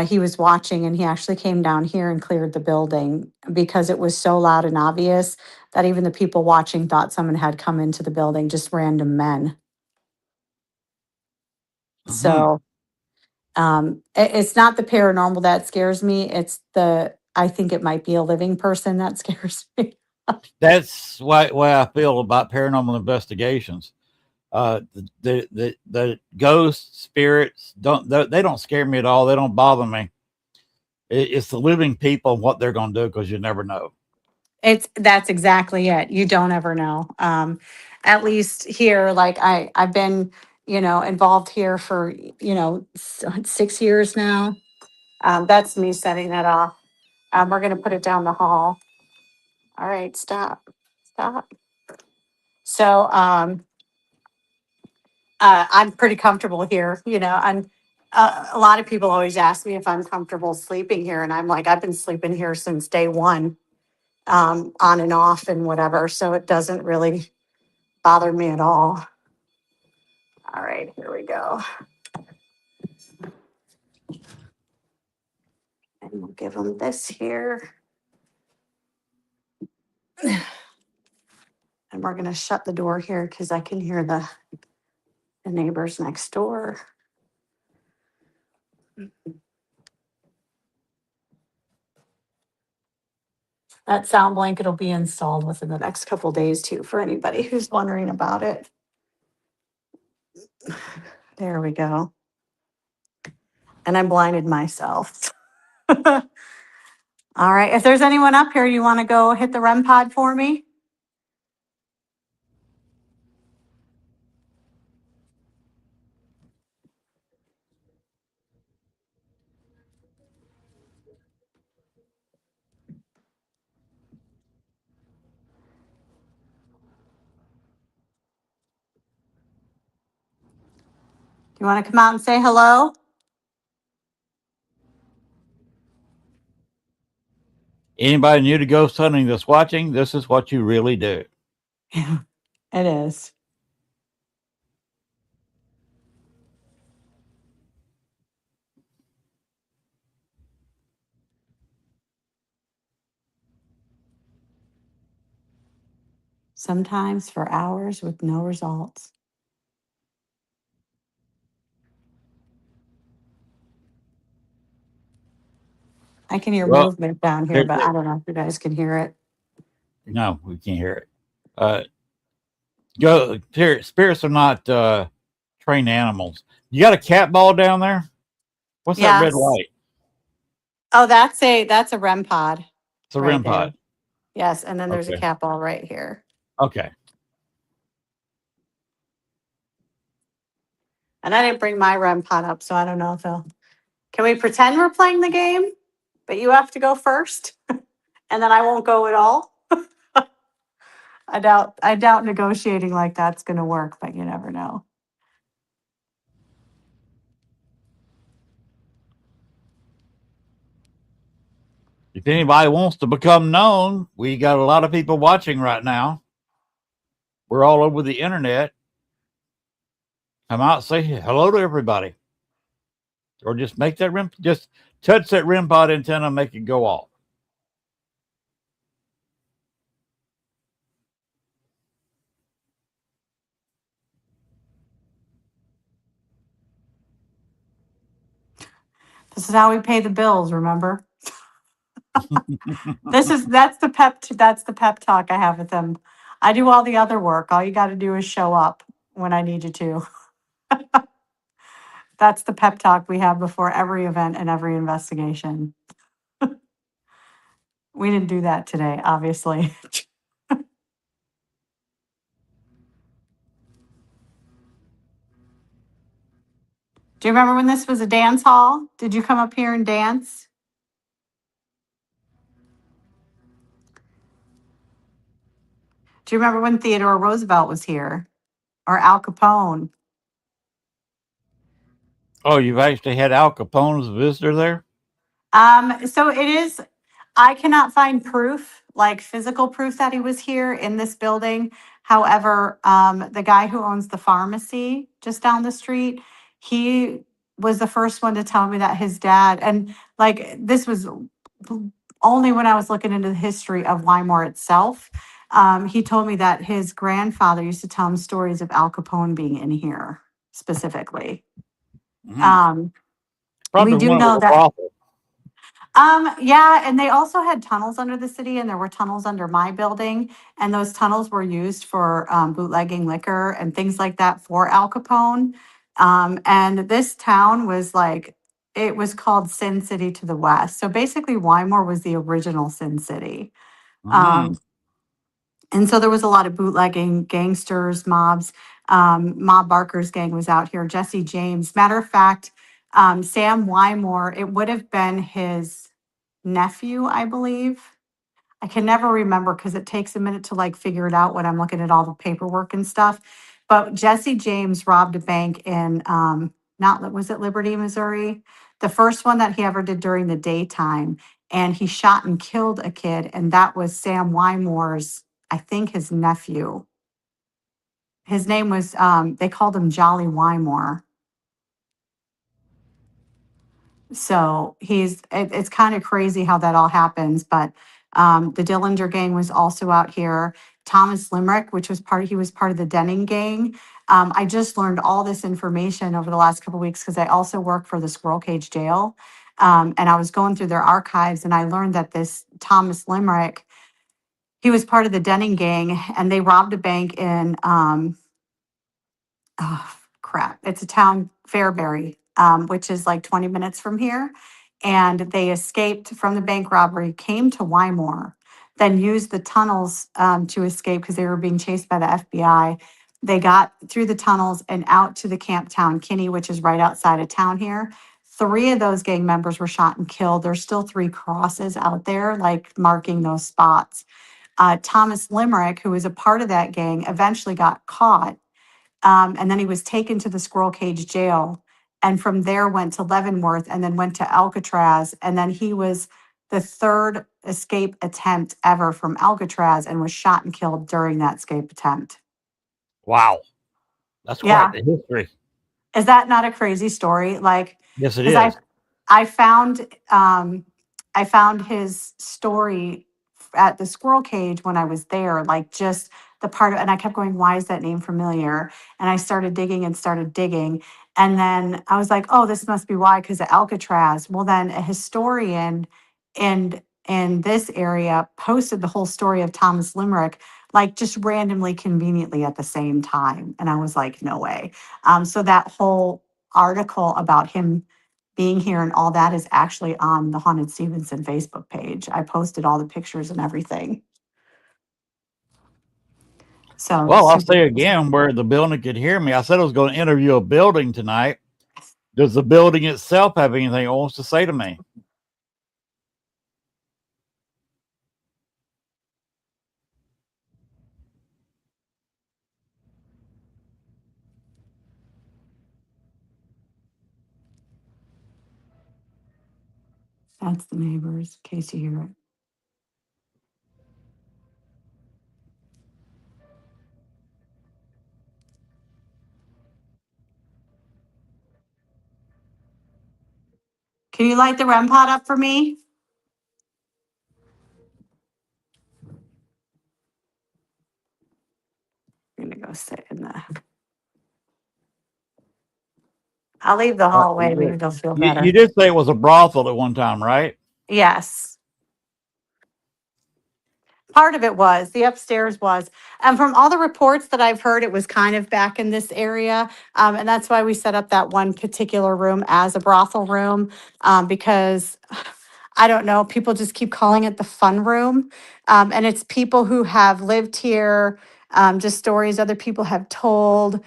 he was watching and he actually came down here and cleared the building because it was so loud and obvious that even the people watching thought someone had come into the building, just random men. Mhm. So it's not the paranormal that scares me. I think it might be a living person that scares me. That's way I feel about paranormal investigations. The ghosts, spirits they don't scare me at all. They don't bother me. It's the living people and what they're going to do because you never know. That's exactly it. You don't ever know. At least here, like I've been, involved here for, 6 years now. That's me setting that off. We're going to put it down the hall. All right, stop. So, I'm pretty comfortable here, and a lot of people always ask me if I'm comfortable sleeping here. And I'm like, I've been sleeping here since day one, on and off and whatever. So it doesn't really bother me at all. All right, here we go. And we'll give them this here. And we're going to shut the door here because I can hear the neighbors next door. That sound blanket will be installed within the next couple days too, for anybody who's wondering about it. There we go. And I blinded myself. All right, if there's anyone up here, you want to go hit the REM pod for me? You want to come out and say hello? Anybody new to ghost hunting that's watching, this is what you really do. Yeah, it is. Sometimes for hours with no results. I can hear Well, movement down here, but I don't know if you guys can hear it. no, we can't hear it. Spirits are not trained animals. You got a cat ball down there? What's that red Yes. light? Oh, that's a REM pod. It's a right REM there. pod. Yes, and then there's a Okay. cat ball right here. Okay. And I didn't bring my REM pod up, so I don't know if they'll. Can we pretend we're playing the game, but you have to go first, and then I won't go at all? I doubt negotiating like that's going to work, but you never know. If anybody wants to become known, we got a lot of people watching right now. We're all over the internet. Come out, say hello to everybody. Or just make that REM, just touch that REM pod antenna and make it go off. This is how we pay the bills, remember? That's the pep talk I have with them. I do all the other work. All you got to do is show up when I need you to. That's the pep talk we have before every event and every investigation. We didn't do that today, obviously. Do you remember when this was a dance hall? Did you come up here and dance? Do you remember when Theodore Roosevelt was here? Or Al Capone? Oh, you've actually had Al Capone as a visitor there? So it is, I cannot find proof, like physical proof that he was here in this building. However, the guy who owns the pharmacy just down the street, he was the first one to tell me that his dad, and like this was only when I was looking into the history of Weimar itself. He told me that his grandfather used to tell him stories of Al Capone being in here specifically. Probably we do one know of the that. brothels. Yeah, and they also had tunnels under the city, and there were tunnels under my building, and those tunnels were used for bootlegging liquor and things like that for Al Capone. And this town was like, it was called Sin City to the west. So basically, Weimar was the original Sin City. And so there was a lot of bootlegging, gangsters, mobs. Mob Barker's gang was out here. Jesse James. Matter of fact, Sam Wymore, it would have been his nephew, I believe. I can never remember because it takes a minute to like figure it out when I'm looking at all the paperwork and stuff. But Jesse James robbed a bank in was it Liberty, Missouri? The first one that he ever did during the daytime. And he shot and killed a kid, and that was Sam Wymore's, I think, his nephew. His name was they called him Jolly Wymore. So it's kind of crazy how that all happens. But the Dillinger gang was also out here. Thomas Limerick, he was part of the Denning gang. I just learned all this information over the last couple of weeks because I also work for the Squirrel Cage Jail. And I was going through their archives, and I learned that this Thomas Limerick he was part of the Denning gang, and they robbed a bank in oh crap, it's a town, Fairbury, which is like 20 minutes from here. And they escaped from the bank robbery, came to Wymore, then used the tunnels to escape because they were being chased by the FBI. They got through the tunnels and out to the camp town Kinney, which is right outside of town here. 3 of those gang members were shot and killed. There's still 3 crosses out there, like marking those spots. Thomas Limerick, who was a part of that gang, eventually got caught. And then he was taken to the Squirrel Cage jail. And from there went to Leavenworth and then went to Alcatraz. And then he was the 3rd escape attempt ever from Alcatraz and was shot and killed during that escape attempt. Wow. That's Yeah. quite the history. Is that not a crazy story? Like, Yes, it 'cause is. I found his story at the Squirrel Cage when I was there, like just the part of, and I kept going, why is that name familiar? And I started digging and started digging. And then I was like, oh, this must be why, because of Alcatraz. Well, then a historian in this area posted the whole story of Thomas Limerick, like just randomly, conveniently at the same time. And I was like, no way. So that whole article about him being here and all that is actually on the Haunted Stevenson Facebook page. I posted all the pictures and everything. So, Well, I'll say again where the building could hear me. I said I was going to interview a building tonight. Does the building itself have anything it wants to say to me? that's the neighbors, in case you hear it. Can you light the REM pod up for me? I'm gonna go sit in the. I'll leave the hallway. Maybe they'll feel better. You did say it was a brothel at one time, right? Yes. Part of it was, the upstairs was. And from all the reports that I've heard, it was kind of back in this area. And that's why we set up that one particular room as a brothel room, because I don't know, people just keep calling it the fun room. And it's people who have lived here, just stories other people have told,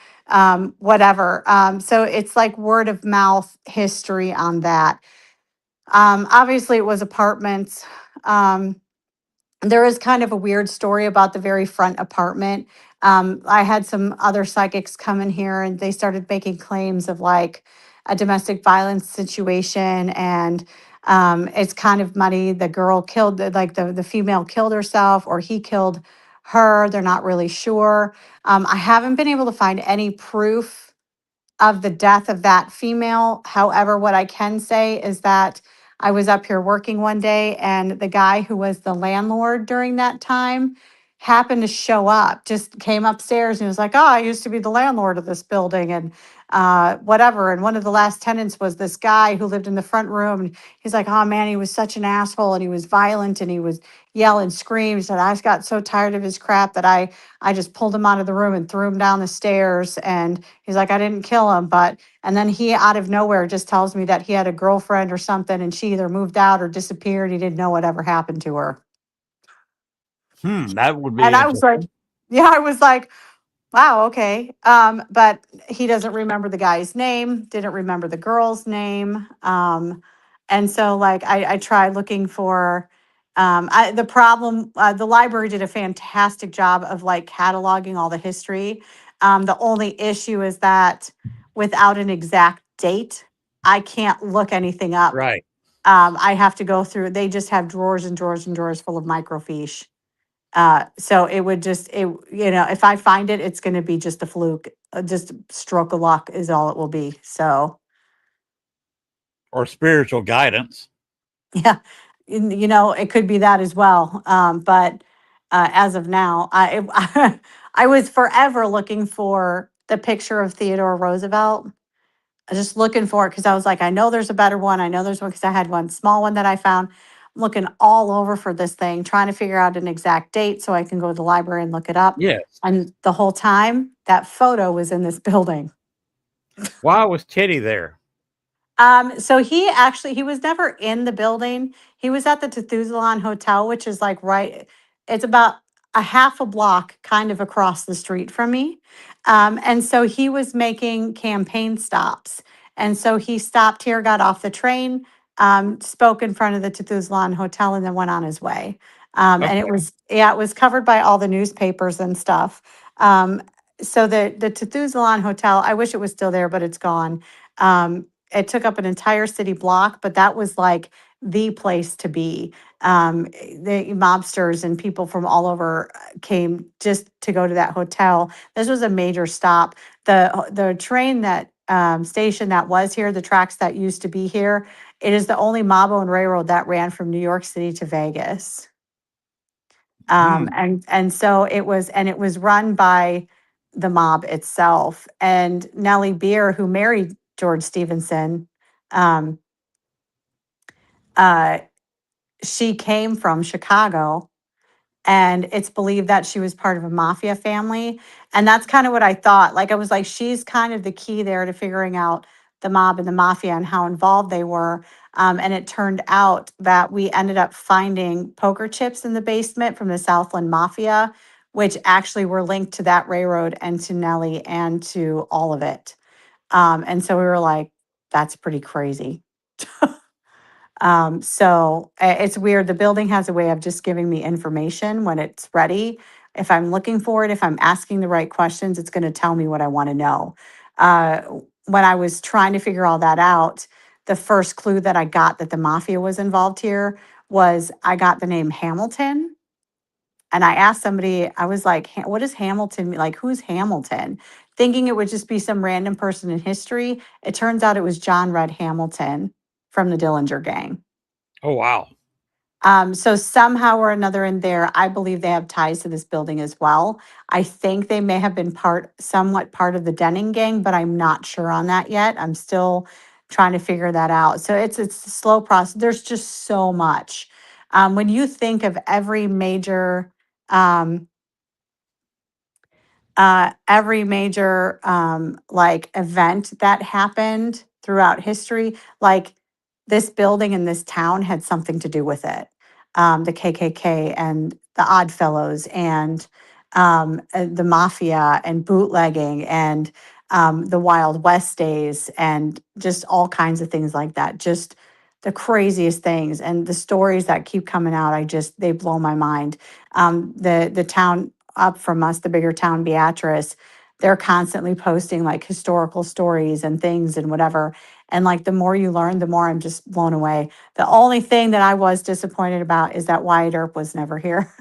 whatever. So it's like word of mouth history on that. Obviously, it was apartments. There is kind of a weird story about the very front apartment. I had some other psychics come in here and they started making claims of like a domestic violence situation. And it's kind of muddy. The girl killed, like the female killed herself or he killed her. They're not really sure. I haven't been able to find any proof of the death of that female. However, what I can say is that I was up here working one day and the guy who was the landlord during that time happened to show up, just came upstairs and was like, oh, I used to be the landlord of this building and whatever. And one of the last tenants was this guy who lived in the front room. And he's like, oh man, he was such an asshole and he was violent and he was yell and scream. He said, I just got so tired of his crap that I just pulled him out of the room and threw him down the stairs. And he's like, I didn't kill him, but, and then he out of nowhere just tells me that he had a girlfriend or something and she either moved out or disappeared. He didn't know whatever happened to her. That would be And I was like, interesting. yeah, I was like, wow, okay. But he doesn't remember the guy's name, didn't remember the girl's name. And so like I tried looking for the problem, the library did a fantastic job of like cataloging all the history. The only issue is that without an exact date, I can't look anything up. Right. I have to go through, they just have drawers and drawers and drawers full of microfiche. So it would just, if I find it, it's gonna be just a fluke, just stroke of luck is all it will be. So, Or spiritual guidance. yeah, it could be that as well. But as of now, I was forever looking for the picture of Theodore Roosevelt. Just looking for it because I was like, I know there's a better one. I know there's one because I had one small one that I found. looking all over for this thing, trying to figure out an exact date so I can go to the library and look it up. Yes. And the whole time, that photo was in this building. Why was Teddy there? So he was never in the building. He was at the Tethuzelon Hotel, which is like it's about a half a block kind of across the street from me. And so he was making campaign stops. And so he stopped here, got off the train, spoke in front of the Tethuzelon Hotel, and then went on his way. And Okay. it was covered by all the newspapers and stuff. So the Tethuzelon Hotel, I wish it was still there, but it's gone. It took up an entire city block, but that was like the place to be. The mobsters and people from all over came just to go to that hotel. This was a major stop. The train that station that was here, the tracks that used to be here, it is the only mob owned railroad that ran from New York City to Vegas. And so it was run by the mob itself. And Nellie Beer, who married George Stevenson, um, uh, she came from Chicago, and it's believed that she was part of a mafia family. And that's kind of what I thought. Like, I was like, she's kind of the key there to figuring out the mob and the mafia and how involved they were. And it turned out that we ended up finding poker chips in the basement from the Southland Mafia, which actually were linked to that railroad and to Nellie and to all of it. And so we were like, that's pretty crazy. It's weird. The building has a way of just giving me information when it's ready. If I'm looking for it, if I'm asking the right questions, it's going to tell me what I want to know. Uh, when I was trying to figure all that out, the first clue that I got that the mafia was involved here was I got the name Hamilton. And I asked somebody, I was like, what does Hamilton mean? Like, who's Hamilton? Thinking it would just be some random person in history. It turns out it was John Red Hamilton from the Dillinger Gang. Oh, wow. So somehow or another in there, I believe they have ties to this building as well. I think they may have been somewhat part of the Denning gang, but I'm not sure on that yet. I'm still trying to figure that out. So it's a slow process. There's just so much. When you think of um, every major like event that happened throughout history, like this building in this town had something to do with it. The KKK and the Odd Fellows and the mafia and bootlegging and the Wild West days and just all kinds of things like that. Just the craziest things and the stories that keep coming out. They blow my mind. The town up from us, the bigger town, Beatrice, they're constantly posting like historical stories and things and whatever. And like the more you learn, the more I'm just blown away. The only thing that I was disappointed about is that Wyatt Earp was never here.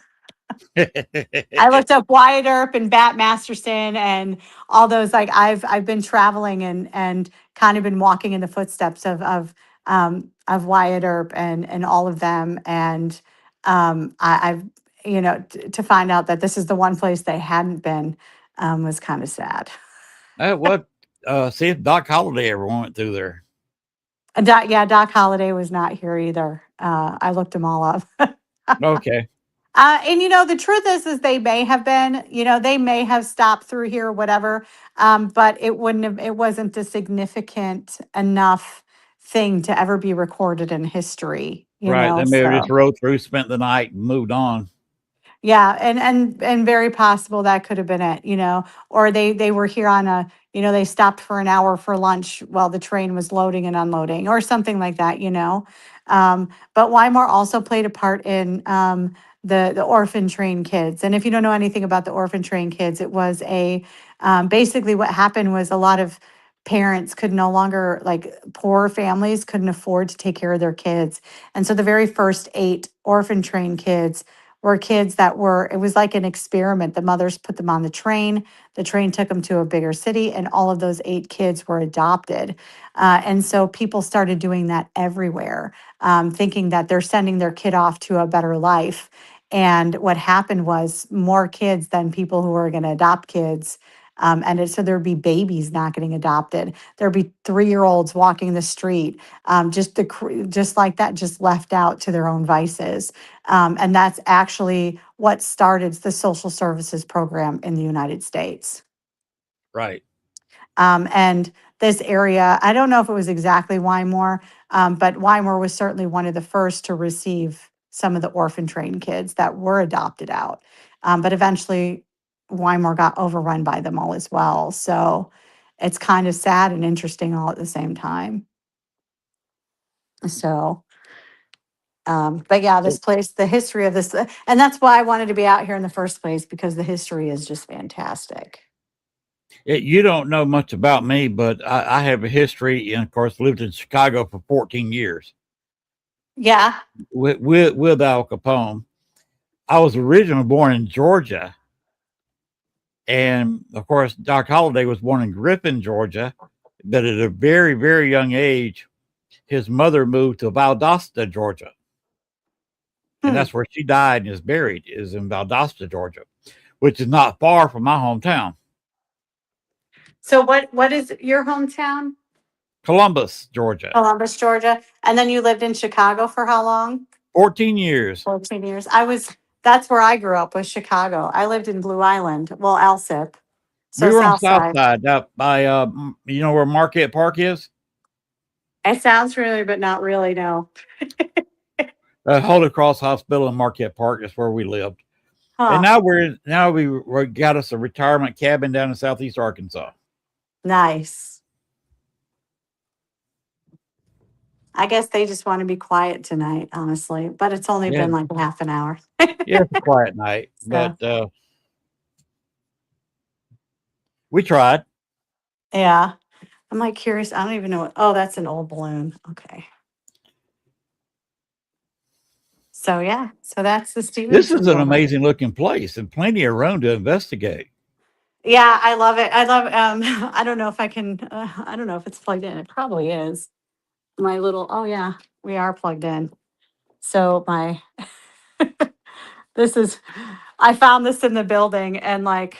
I looked up Wyatt Earp and Bat Masterson and all those. Like I've been traveling and kind of been walking in the footsteps of Wyatt Earp and all of them. And I've to find out that this is the one place they hadn't been was kind of sad. What? See if Doc Holliday ever went through there. Doc Holliday was not here either. I looked them all up. Okay. And the truth is they may have been, they may have stopped through here or whatever. But it wasn't a significant enough thing to ever be recorded in history, Right. They may have just so. rode through, spent the night, and moved on. Yeah, and very possible that could have been it, or they were here on they stopped for an hour for lunch while the train was loading and unloading or something like that. But Weimar also played a part in the orphan train kids. And if you don't know anything about the orphan train kids, it was basically what happened was a lot of parents could no longer, like poor families couldn't afford to take care of their kids. And so the very first 8 orphan train kids were kids it was like an experiment. The mothers put them on the train took them to a bigger city, and all of those 8 kids were adopted. And so people started doing that everywhere, thinking that they're sending their kid off to a better life. And what happened was more kids than people who were going to adopt kids So there'd be babies not getting adopted. There'd be 3-year-olds walking the street, just like that, just left out to their own vices. And that's actually what started the social services program in the United States. Right. And this area, I don't know if it was exactly Wymore, but Wymore was certainly one of the first to receive some of the orphan train kids that were adopted out. But eventually, Wymore got overrun by them all as well. So it's kind of sad and interesting all at the same time. So, but yeah, this place, the history of this, and that's why I wanted to be out here in the first place, because the history is just fantastic. You don't know much about me, but I have a history, and of course, lived in Chicago for 14 years. Yeah. With Al Capone. I was originally born in Georgia, and of course, Doc Holliday was born in Griffin, Georgia. But at a very, very young age, his mother moved to Valdosta, Georgia, and that's where she died and is buried. Is in Valdosta, Georgia, which is not far from my hometown. So what is your hometown? Columbus, Georgia. Columbus, Georgia. And then you lived in Chicago for how long? 14 years. 14 years. That's where I grew up, was Chicago. I lived in Blue Island. Well, Alsip. So We were on South South Side. Side, up by you know where Marquette Park is? It sounds really, but not really, no. Holy Cross Hospital in Marquette Park is where we lived. Huh. And now we got us a retirement cabin down in Southeast Arkansas. Nice. I guess they just want to be quiet tonight, honestly. But it's only been like half an hour. Yeah, it's a quiet night. So. But we tried. Yeah. I'm like curious. I don't even know. Oh, that's an old balloon. Okay. So yeah. So that's the Stevenson. This is an amazing looking place and plenty of room to investigate. Yeah, I love it. I love I don't know if I can I don't know if it's plugged in. It probably is. My little, oh yeah, we are plugged in. So my I found this in the building and like,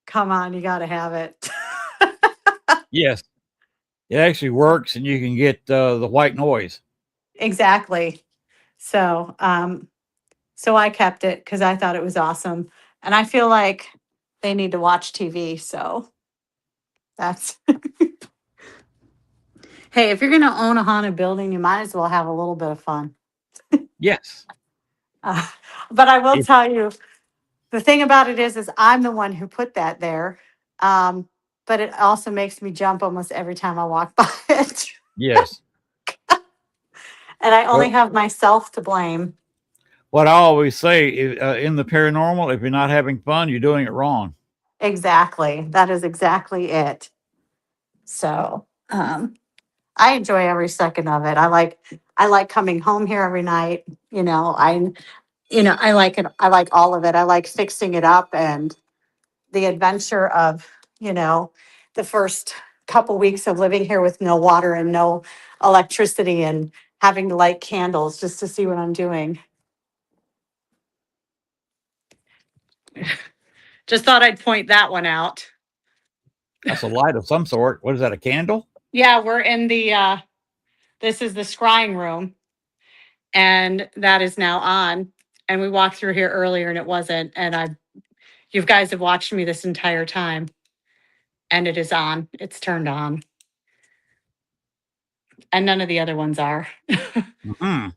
come on, you got to have it. Yes, it actually works, and you can get the white noise. Exactly. So so I kept it because I thought it was awesome, and I feel like they need to watch TV. So that's hey, if you're gonna own a haunted building, you might as well have a little bit of fun. Yes. But I will tell you, the thing about it is I'm the one who put that there. But it also makes me jump almost every time I walk by it. Yes. And I only have myself to blame. What I always say in the paranormal, if you're not having fun, you're doing it wrong. Exactly. That is exactly it. So, I enjoy every second of it. I like coming home here every night. I like it. I like all of it. I like fixing it up and the adventure of, the first couple weeks of living here with no water and no electricity and having to light candles just to see what I'm doing. Just thought I'd point that one out. That's a light of some sort. What is that, a candle? Yeah, we're in this is the scrying room, and that is now on. And we walked through here earlier and it wasn't. And you guys have watched me this entire time. And it is on. It's turned on. And none of the other ones are. Mm-hmm.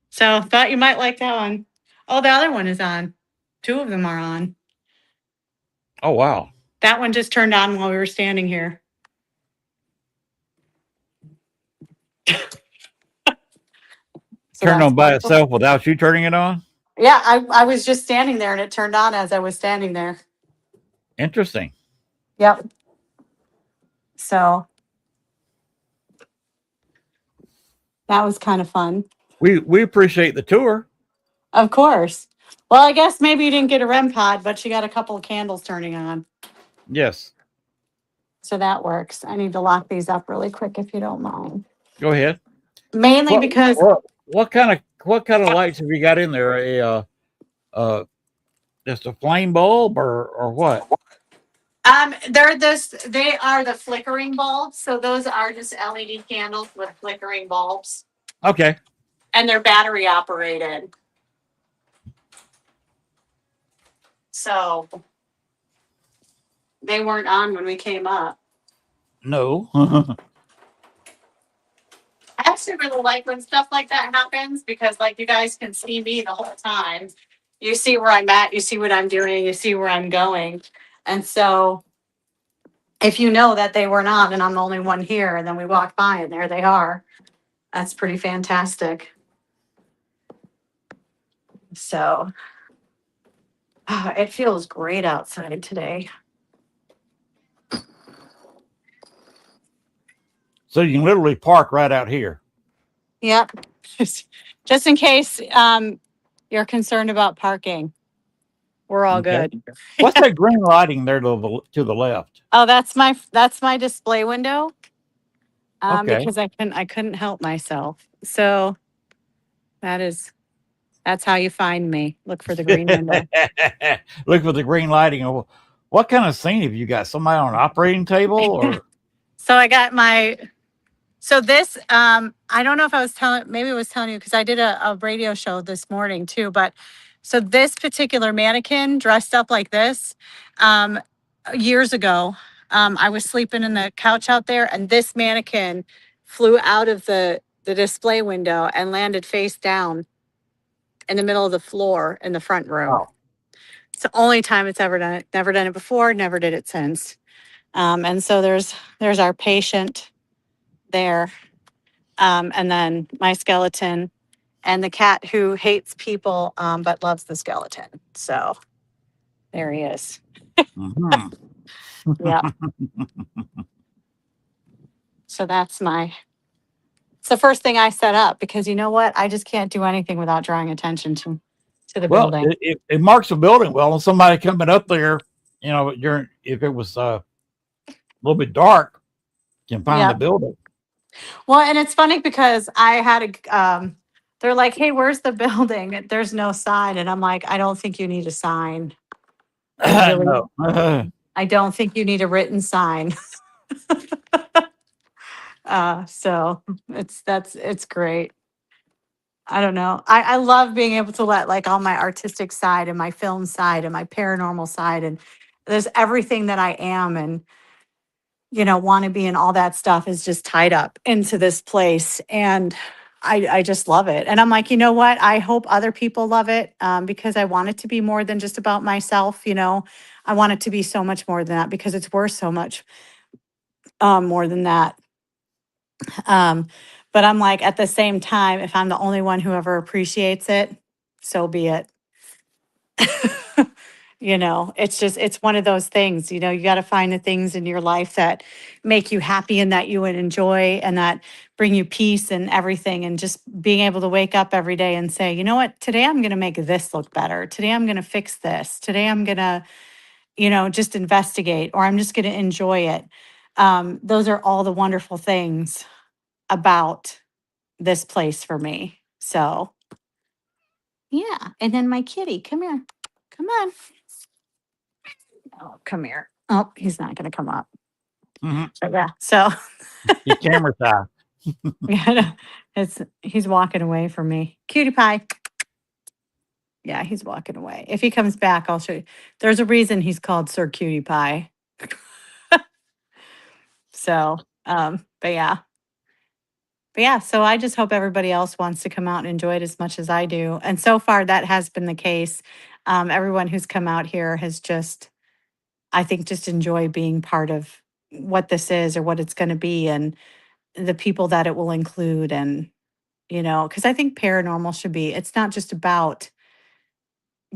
So thought you might like that one. Oh, the other one is on. 2 of them are on. Oh, wow. That one just turned on while we were standing here. Turned on by itself without you turning it on? Yeah, I was just standing there and it turned on as I was standing there. Interesting. Yep. So that was kind of fun. We appreciate the tour. Of course. Well, I guess maybe you didn't get a REM pod, but you got a couple of candles turning on. Yes. So that works. I need to lock these up really quick if you don't mind. Go ahead. Mainly because what kind of lights have you got in there? Just a flame bulb or what? They are the flickering bulbs. So those are just LED candles with flickering bulbs. Okay. And they're battery operated. So they weren't on when we came up. No. I actually really like when stuff like that happens because, like, you guys can see me the whole time. You see where I'm at, you see what I'm doing, you see where I'm going. And so, if you know that they weren't on and I'm the only one here, and then we walk by and there they are, that's pretty fantastic. So, it feels great outside today. So you can literally park right out here. Yep. Just in case you're concerned about parking. We're all Okay. good. What's that green lighting there to the left? Oh, that's my display window. Okay. Because I couldn't help myself. So that's how you find me. Look for the green window. Look for the green lighting. What kind of scene have you got? Somebody on an operating table or? So I got so this, I don't know if I was telling you because I did a radio show this morning too, but so this particular mannequin dressed up like this, years ago, I was sleeping in the couch out there and this mannequin flew out of the display window and landed face down in the middle of the floor in the front room. Oh. It's the only time it's ever done it. Never done it before, never did it since. And so there's our patient there. And then my skeleton and the cat who hates people but loves the skeleton. So there he is. Mhm. Yeah. So it's the first thing I set up because you know what? I just can't do anything without drawing attention to the Well, building. it marks the building well, and somebody coming up there, if it was a little bit dark, can find the building. Well, and it's funny because I had they're like, hey, where's the building? There's no sign. And I'm like, I don't think you need a sign. I really, No. I don't think you need a written sign. So it's great. I don't know. I love being able to let like all my artistic side and my film side and my paranormal side and there's everything that I am and want to be and all that stuff is just tied up into this place. And I just love it. And I'm like, you know what? I hope other people love it because I want it to be more than just about myself. I want it to be so much more than that because it's worth so much more than that. But I'm like, at the same time, if I'm the only one who ever appreciates it, so be it. It's one of those things, you got to find the things in your life that make you happy and that you would enjoy and that bring you peace and everything. And just being able to wake up every day and say, you know what, today I'm going to make this look better. Today I'm going to fix this. Today I'm going to, just investigate or I'm just going to enjoy it. Those are all the wonderful things about this place for me. So, yeah. And then my kitty, come here. Come on. Oh, come here. Oh, he's not going to come up. Mhm. But yeah. So, Your camera side. yeah, he's walking away from me. Cutie pie. Yeah, he's walking away. If he comes back, I'll show you. There's a reason he's called Sir Cutie Pie. So, but yeah. But yeah, so I just hope everybody else wants to come out and enjoy it as much as I do. And so far, that has been the case. Everyone who's come out here has I think, just enjoy being part of what this is or what it's going to be and the people that it will include. And, because I think paranormal it's not just about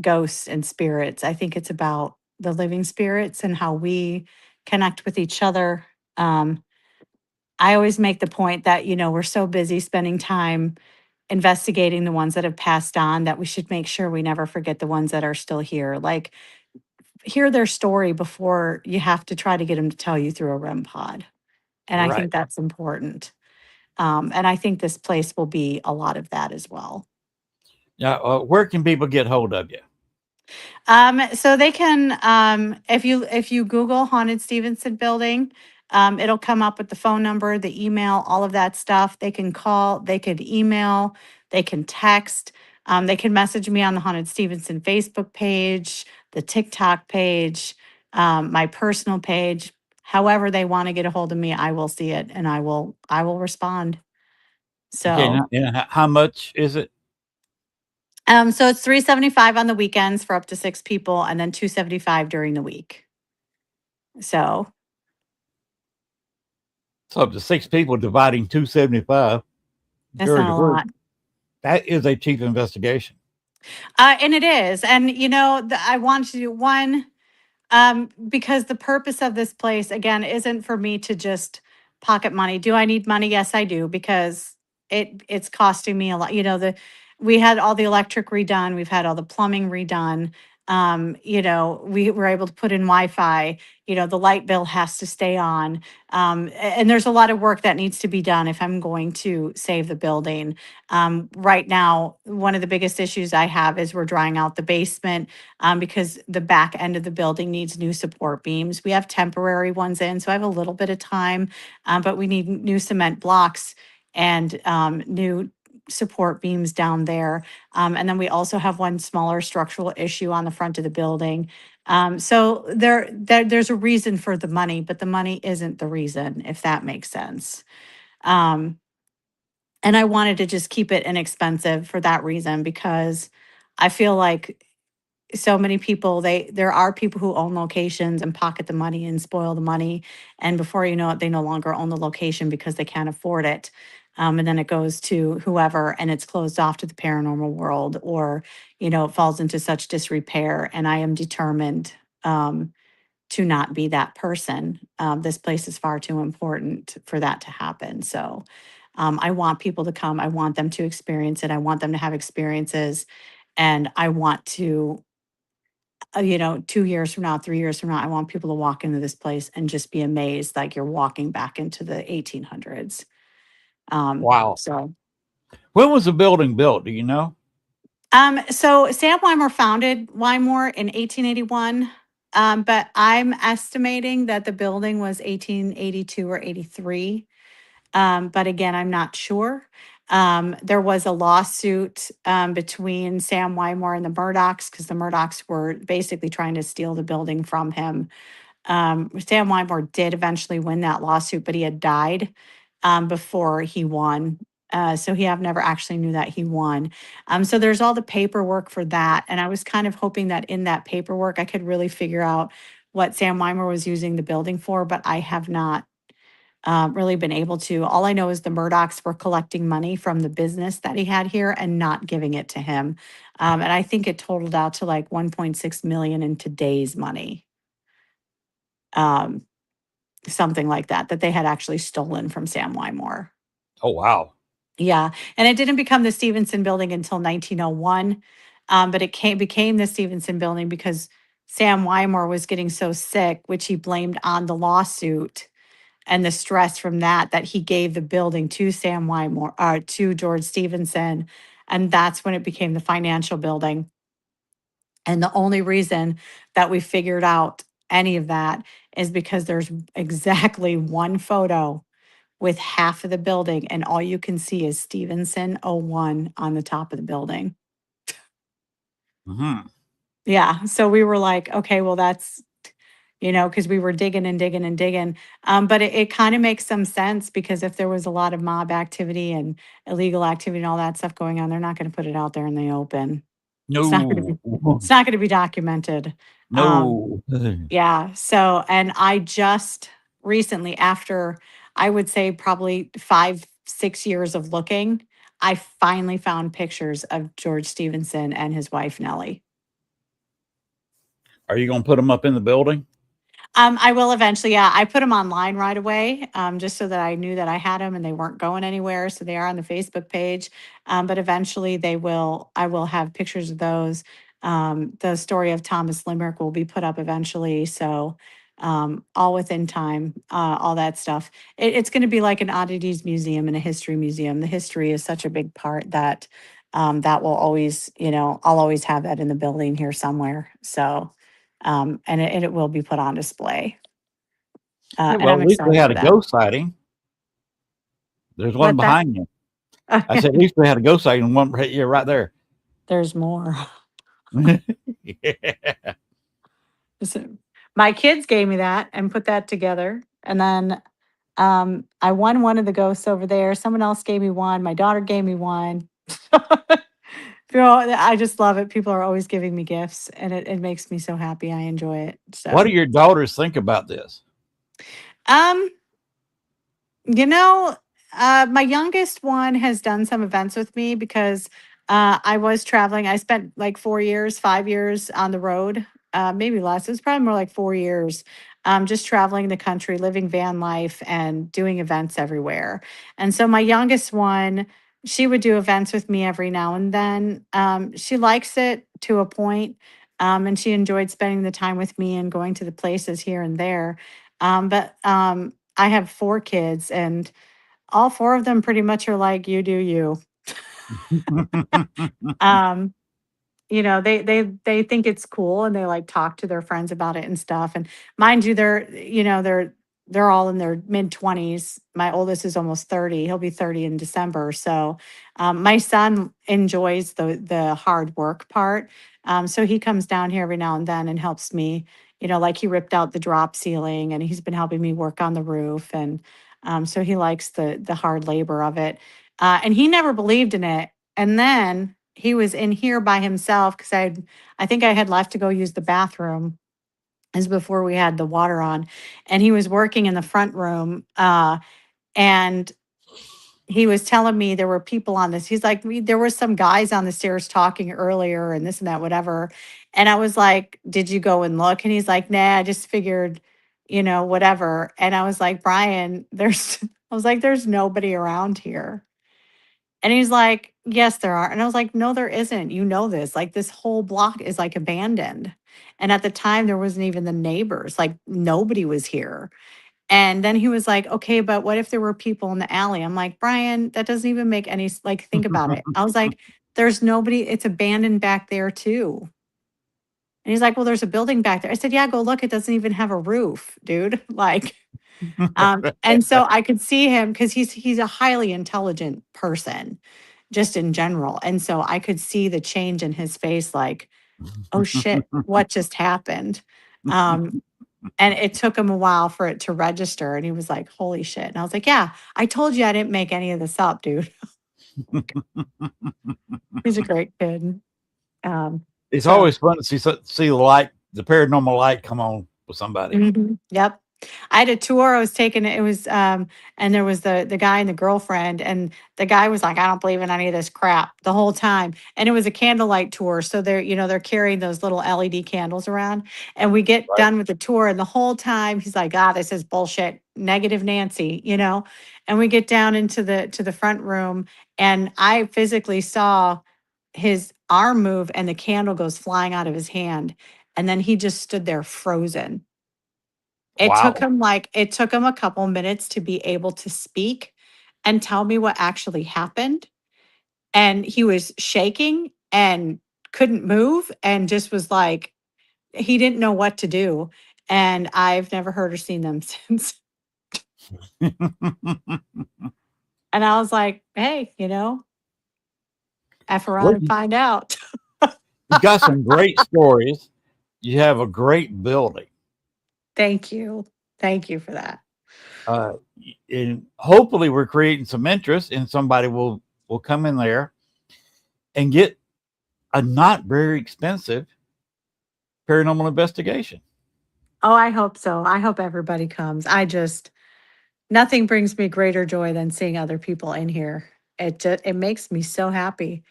ghosts and spirits. I think it's about the living spirits and how we connect with each other. I always make the point that, we're so busy spending time investigating the ones that have passed on that we should make sure we never forget the ones that are still here. Like, hear their story before you have to try to get them to tell you through a REM pod. And I Right. think that's important. And I think this place will be a lot of that as well. Yeah. Where can people get hold of you? So they can, if you Google Haunted Stevenson Building, it'll come up with the phone number, the email, all of that stuff. They can call, they could email, they can text, they can message me on the Haunted Stevenson Facebook page, the TikTok page, my personal page. However they want to get a hold of me, I will see it and I will respond. Okay, So, now, and how much is it? so it's $375 on the weekends for up to 6 people, and then $275 during the week. So, So up to 6 people dividing 275 that's during not the a week. lot. That is a cheap investigation. And it is. And, I want to do one, because the purpose of this place, again, isn't for me to just pocket money. Do I need money? Yes, I do, because it's costing me a lot. We had all the electric redone, we've had all the plumbing redone. We were able to put in Wi-Fi. The light bill has to stay on. And there's a lot of work that needs to be done if I'm going to save the building. Right now, one of the biggest issues I have is we're drying out the basement, because the back end of the building needs new support beams. We have temporary ones in, so I have a little bit of time, but we need new cement blocks and new support beams down there. And then we also have one smaller structural issue on the front of the building. So there's a reason for the money, but the money isn't the reason, if that makes sense. Um, and I wanted to just keep it inexpensive for that reason, because I feel like so many people, there are people who own locations and pocket the money and spoil the money, and before you know it, they no longer own the location because they can't afford it. And then it goes to whoever and it's closed off to the paranormal world, or it falls into such disrepair, and I am determined to not be that person. This place is far too important for that to happen. So I want people to come, I want them to experience it, I want them to have experiences, and I want to 2 years from now, 3 years from now, I want people to walk into this place and just be amazed, like you're walking back into the 1800s. Wow. So, When was the building built? Do you know? so Sam Weimer founded Wymore in 1881, but I'm estimating that the building was 1882 or 83. But again, I'm not sure. There was a lawsuit between Sam Wymore and the Murdochs, because the Murdochs were basically trying to steal the building from him. Sam Wymore did eventually win that lawsuit, but he had died before he won. So I've never actually knew that he won. So there's all the paperwork for that. And I was kind of hoping that in that paperwork, I could really figure out what Sam Weimer was using the building for, but I have not really been able to. All I know is the Murdochs were collecting money from the business that he had here and not giving it to him. And I think it totaled out to like 1.6 million in today's money. Um, Something like that, that they had actually stolen from Sam Wymore. Oh, wow. Yeah. And it didn't become the Stevenson building until 1901. But it became the Stevenson building because Sam Wymore was getting so sick, which he blamed on the lawsuit and the stress from that he gave the building to Sam Wymore, to George Stevenson. And that's when it became the financial building. And the only reason that we figured out any of that is because there's exactly one photo with half of the building, and all you can see is Stevenson '01 on the top of the building. Hmm. Yeah. So we were like, okay, well, that's, because we were digging and digging and digging. But it kind of makes some sense, because if there was a lot of mob activity and illegal activity and all that stuff going on, they're not going to put it out there in the open. It's not going to No. be, it's not going to be documented. No. Yeah. So, and I just recently, after I would say probably 5, 6 years of looking, I finally found pictures of George Stevenson and his wife, Nellie. Are you going to put them up in the building? I will eventually. Yeah, I put them online right away, just so that I knew that I had them and they weren't going anywhere. So they are on the Facebook page, but eventually they will. I will have pictures of those. The story of Thomas Limerick will be put up eventually. So all within time, all that stuff. It's going to be like an oddities museum and a history museum. The history is such a big part that that will always, I'll always have that in the building here somewhere. So, and it will be put on display. Yeah, And well, I'm at least we excited had for a that. ghost sighting. There's one What's that? behind you. I said, at least we had a ghost sighting, one right here, right there. There's more. Yeah. So, my kids gave me that and put that together. And then I won one of the ghosts over there. Someone else gave me one. My daughter gave me one. I just love it. People are always giving me gifts, and it makes me so happy. I enjoy it. What do So, your daughters think about this? um, You know, my youngest one has done some events with me because I was traveling. I spent like 4 years, 5 years on the road, maybe less. It was probably more like 4 years, just traveling the country, living van life, and doing events everywhere. And so my youngest one, she would do events with me every now and then. She likes it to a point, and she enjoyed spending the time with me and going to the places here and there. But I have 4 kids, and all 4 of them pretty much are like, "You do you." Um, they think it's cool, and they, like, talk to their friends about it and stuff, and mind you, they're all in their mid-20s. My oldest is almost 30. He'll be 30 in December, so, my son enjoys the hard work part, so he comes down here every now and then and helps me, like, he ripped out the drop ceiling, and he's been helping me work on the roof, and, so he likes the hard labor of it, and he never believed in it, and then he was in here by himself because I think I had left to go use the bathroom. As before we had the water on, and he was working in the front room. And he was telling me there were people on this. He's like, there were some guys on the stairs talking earlier and this and that, whatever. And I was like, did you go and look? And he's like, nah, I just figured, whatever. And I was like, Brian, I was like, there's nobody around here. And he's like, "Yes, there are." And I was like, "No, there isn't. You know this. Like this whole block is like abandoned." And at the time there wasn't even the neighbors. Like nobody was here. And then he was like, "Okay, but what if there were people in the alley?" I'm like, "Brian, that doesn't even make any like think about it." I was like, "There's nobody. It's abandoned back there too." And he's like, "Well, there's a building back there." I said, "Yeah, go look. It doesn't even have a roof, dude." Like and so I could see him because he's a highly intelligent person just in general. And so I could see the change in his face, like, oh shit, what just happened? Um, and it took him a while for it to register. And he was like, holy shit. And I was like, yeah, I told you I didn't make any of this up, dude. He's a great kid. It's So always fun to see the light, the paranormal light come on with somebody. Yep. I had a tour. I was taking it was and there was the guy and the girlfriend, and the guy was like, I don't believe in any of this crap the whole time. And it was a candlelight tour. So they're carrying those little LED candles around. And we get Right. done with the tour, and the whole time he's like, this is bullshit. Negative Nancy. And we get down into the front room, and I physically saw his arm move and the candle goes flying out of his hand. And then he just stood there frozen. Wow. It took him a couple minutes to be able to speak and tell me what actually happened, and he was shaking and couldn't move and just was like he didn't know what to do, and I've never heard or seen them since. And I was like, "Hey, F around Well, and find out." you got some great stories. You have a great building. Thank you. Thank you for that. Uh, and hopefully we're creating some interest, and somebody will come in there and get a not very expensive paranormal investigation. Oh, I hope so. I hope everybody comes. Nothing brings me greater joy than seeing other people in here. It makes me so happy.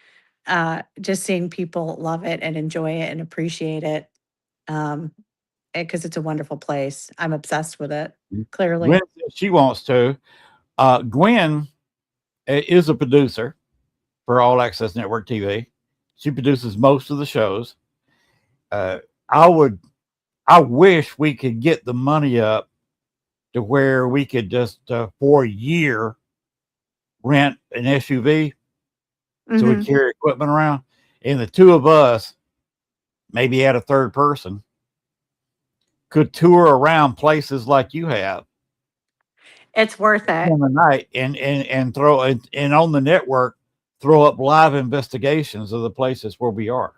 Just seeing people love it and enjoy it and appreciate it. Um, because it's a wonderful place. I'm obsessed with it, Gwen clearly. says she wants to. Gwen is a producer for All Access Network TV. She produces most of the shows. Uh, I wish we could get the money up to where we could just for a year rent an SUV, So we Hmm. carry equipment around, and the two of us, maybe add a third person, could tour around places like you have It's worth it. in the night and throw and on the network throw up live investigations of the places where we are.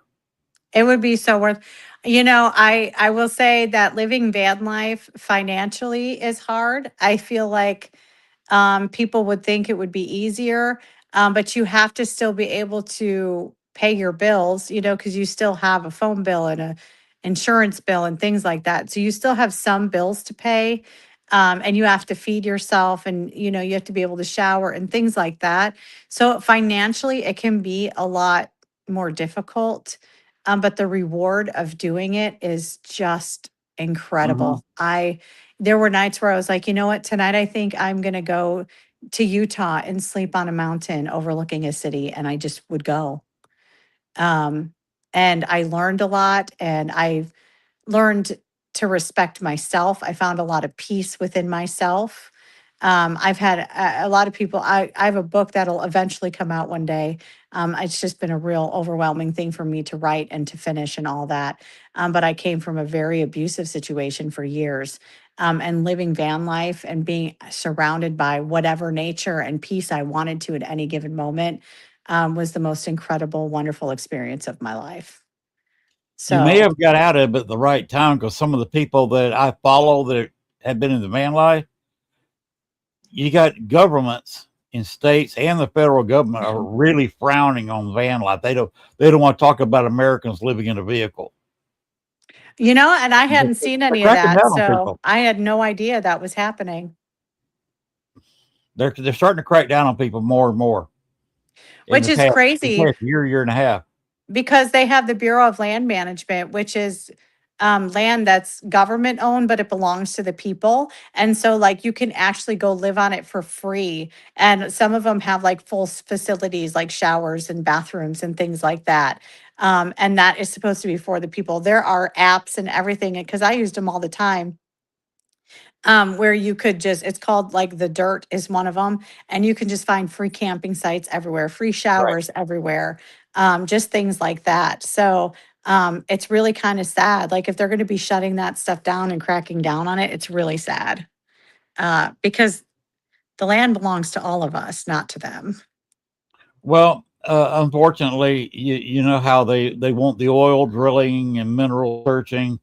It would be so worth. I will say that living van life financially is hard. I feel like people would think it would be easier, but you have to still be able to pay your bills, because you still have a phone bill and a insurance bill and things like that. So you still have some bills to pay, and you have to feed yourself, and you have to be able to shower and things like that. So financially, it can be a lot more difficult, but the reward of doing it is just Mhm. incredible. There were nights where I was like, you know what, tonight I think I'm going to go to Utah and sleep on a mountain overlooking a city. And I just would go. Um, and I learned a lot, and I learned to respect myself. I found a lot of peace within myself. I've had a lot of people. I have a book that'll eventually come out one day. It's just been a real overwhelming thing for me to write and to finish and all that. But I came from a very abusive situation for years. And living van life and being surrounded by whatever nature and peace I wanted to at any given moment was the most incredible, wonderful experience of my life. You may So, have got out of it at the right time because some of the people that I follow that have been in the van life, you got governments in states and the federal government are really frowning on van life. They don't want to talk about Americans living in a vehicle. and I hadn't seen They're any of cracking that. down on So people. I had no idea that was happening, They're starting to crack down on people more and more in which the is crazy past year and a half. because they have the Bureau of Land Management, which is land that's government owned, but it belongs to the people. And so, like, you can actually go live on it for free. And some of them have like full facilities, like showers and bathrooms and things like that. And that is supposed to be for the people. There are apps and everything, because I used them all the time, where you could just, it's called like The Dirt is one of them, and you can just find free camping sites everywhere, free Right. showers everywhere, just things like that. So it's really kind of sad. Like if they're going to be shutting that stuff down and cracking down on it, it's really sad, because the land belongs to all of us, not to them. Well, unfortunately, you know how they want the oil drilling and mineral searching.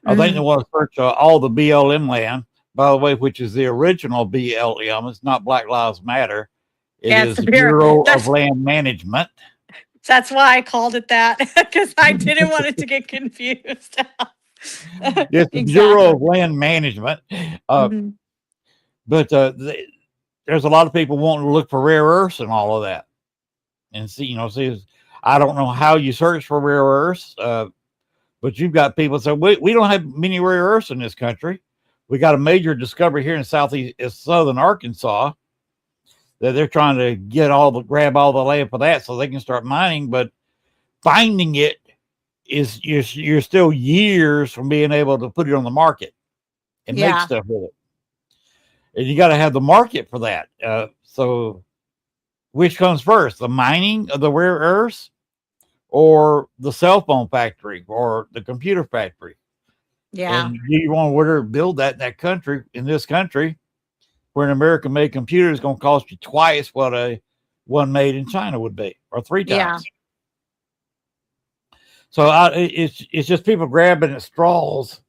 I think they Mm, want to search all the BLM land, by the way, which is the original BLM. It's not Black Lives Matter. It yeah, it's is the the beer. Bureau of Land Management. That's why I called it that, because I didn't want it to get confused. It's the Bureau Exactly. of Land Management. Uh, Mhm. but there's a lot of people wanting to look for rare earths and all of that. And see, I don't know how you search for rare earths, but you've got people say we don't have many rare earths in this country. We got a major discovery here in southern Arkansas that they're trying to grab all the land for that so they can start mining. But finding it is you're still years from being able to put it on the market and make Yeah. stuff with it. And you got to have the market for that. So which comes first, the mining of the rare earths or the cell phone factory or the computer factory? Yeah. And do you want to build that in this country, where an American made computer is going to cost you twice what a one made in China would be, or three Yeah. times? So it's just people grabbing at straws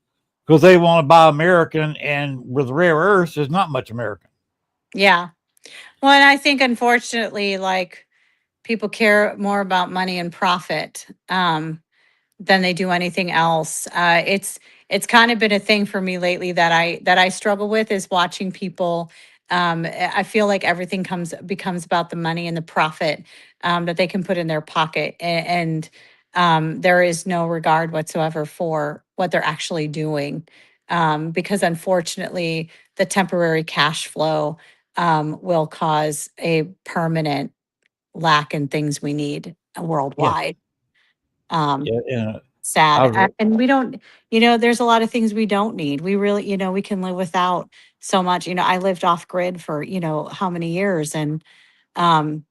because they want to buy American, and with rare earths, there's not much American. Yeah. Well, and I think unfortunately, like, people care more about money and profit, than they do anything else. It's kind of been a thing for me lately that I struggle with, is watching people. I feel like everything becomes about the money and the profit, that they can put in their pocket, and there is no regard whatsoever for what they're actually doing, because unfortunately, the temporary cash flow will cause a permanent lack in things we need Yeah, worldwide. Um, yeah, yeah. Sad. I've And we don't, there's a lot of things we don't need. We really, we can live without so much. I lived off grid for, how many years, and um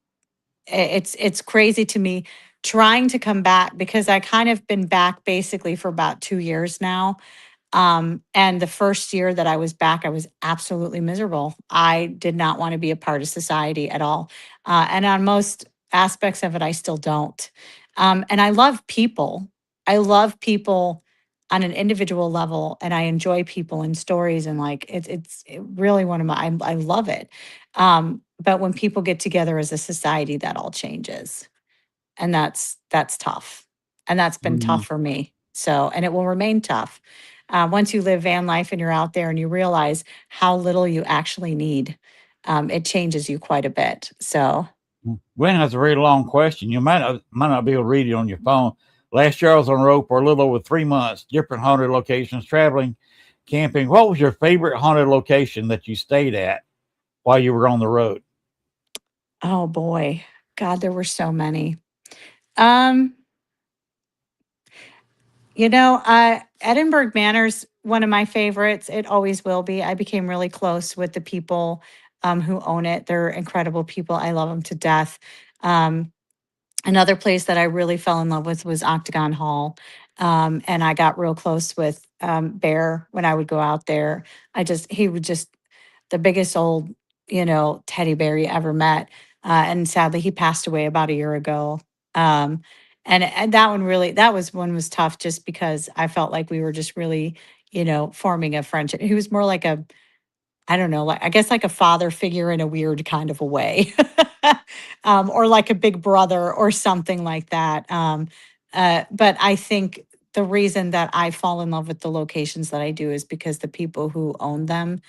it's crazy to me trying to come back because I kind of been back basically for about 2 years now. And the first year that I was back, I was absolutely miserable. I did not want to be a part of society at all. And on most aspects of it, I still don't. And I love people. I love people on an individual level, and I enjoy people and stories, and like really one of my I love it. But when people get together as a society, that all changes, and that's tough, and that's been Mhm. tough for me. So, and it will remain tough. Once you live van life and you're out there and you realize how little you actually need, it changes you quite a bit. So, Gwen has a very long question. You might not be able to read it on your phone. Last year I was on the road for a little over 3 months, different haunted locations, traveling, camping. What was your favorite haunted location that you stayed at while you were on the road? oh boy, God, there were so many. Um, Edinburgh Manor's one of my favorites. It always will be. I became really close with the people who own it. They're incredible people. I love them to death. Um, Another place that I really fell in love with was Octagon Hall. And I got real close with Bear when I would go out there. He would just the biggest old, teddy bear you ever met. And sadly, he passed away about a year ago. Um, and that was one was tough just because I felt like we were just really, forming a friendship. He was more like I don't know, like I guess like a father figure in a weird kind of a way, or like a big brother or something like that. But I think the reason that I fall in love with the locations that I do is because the people who own them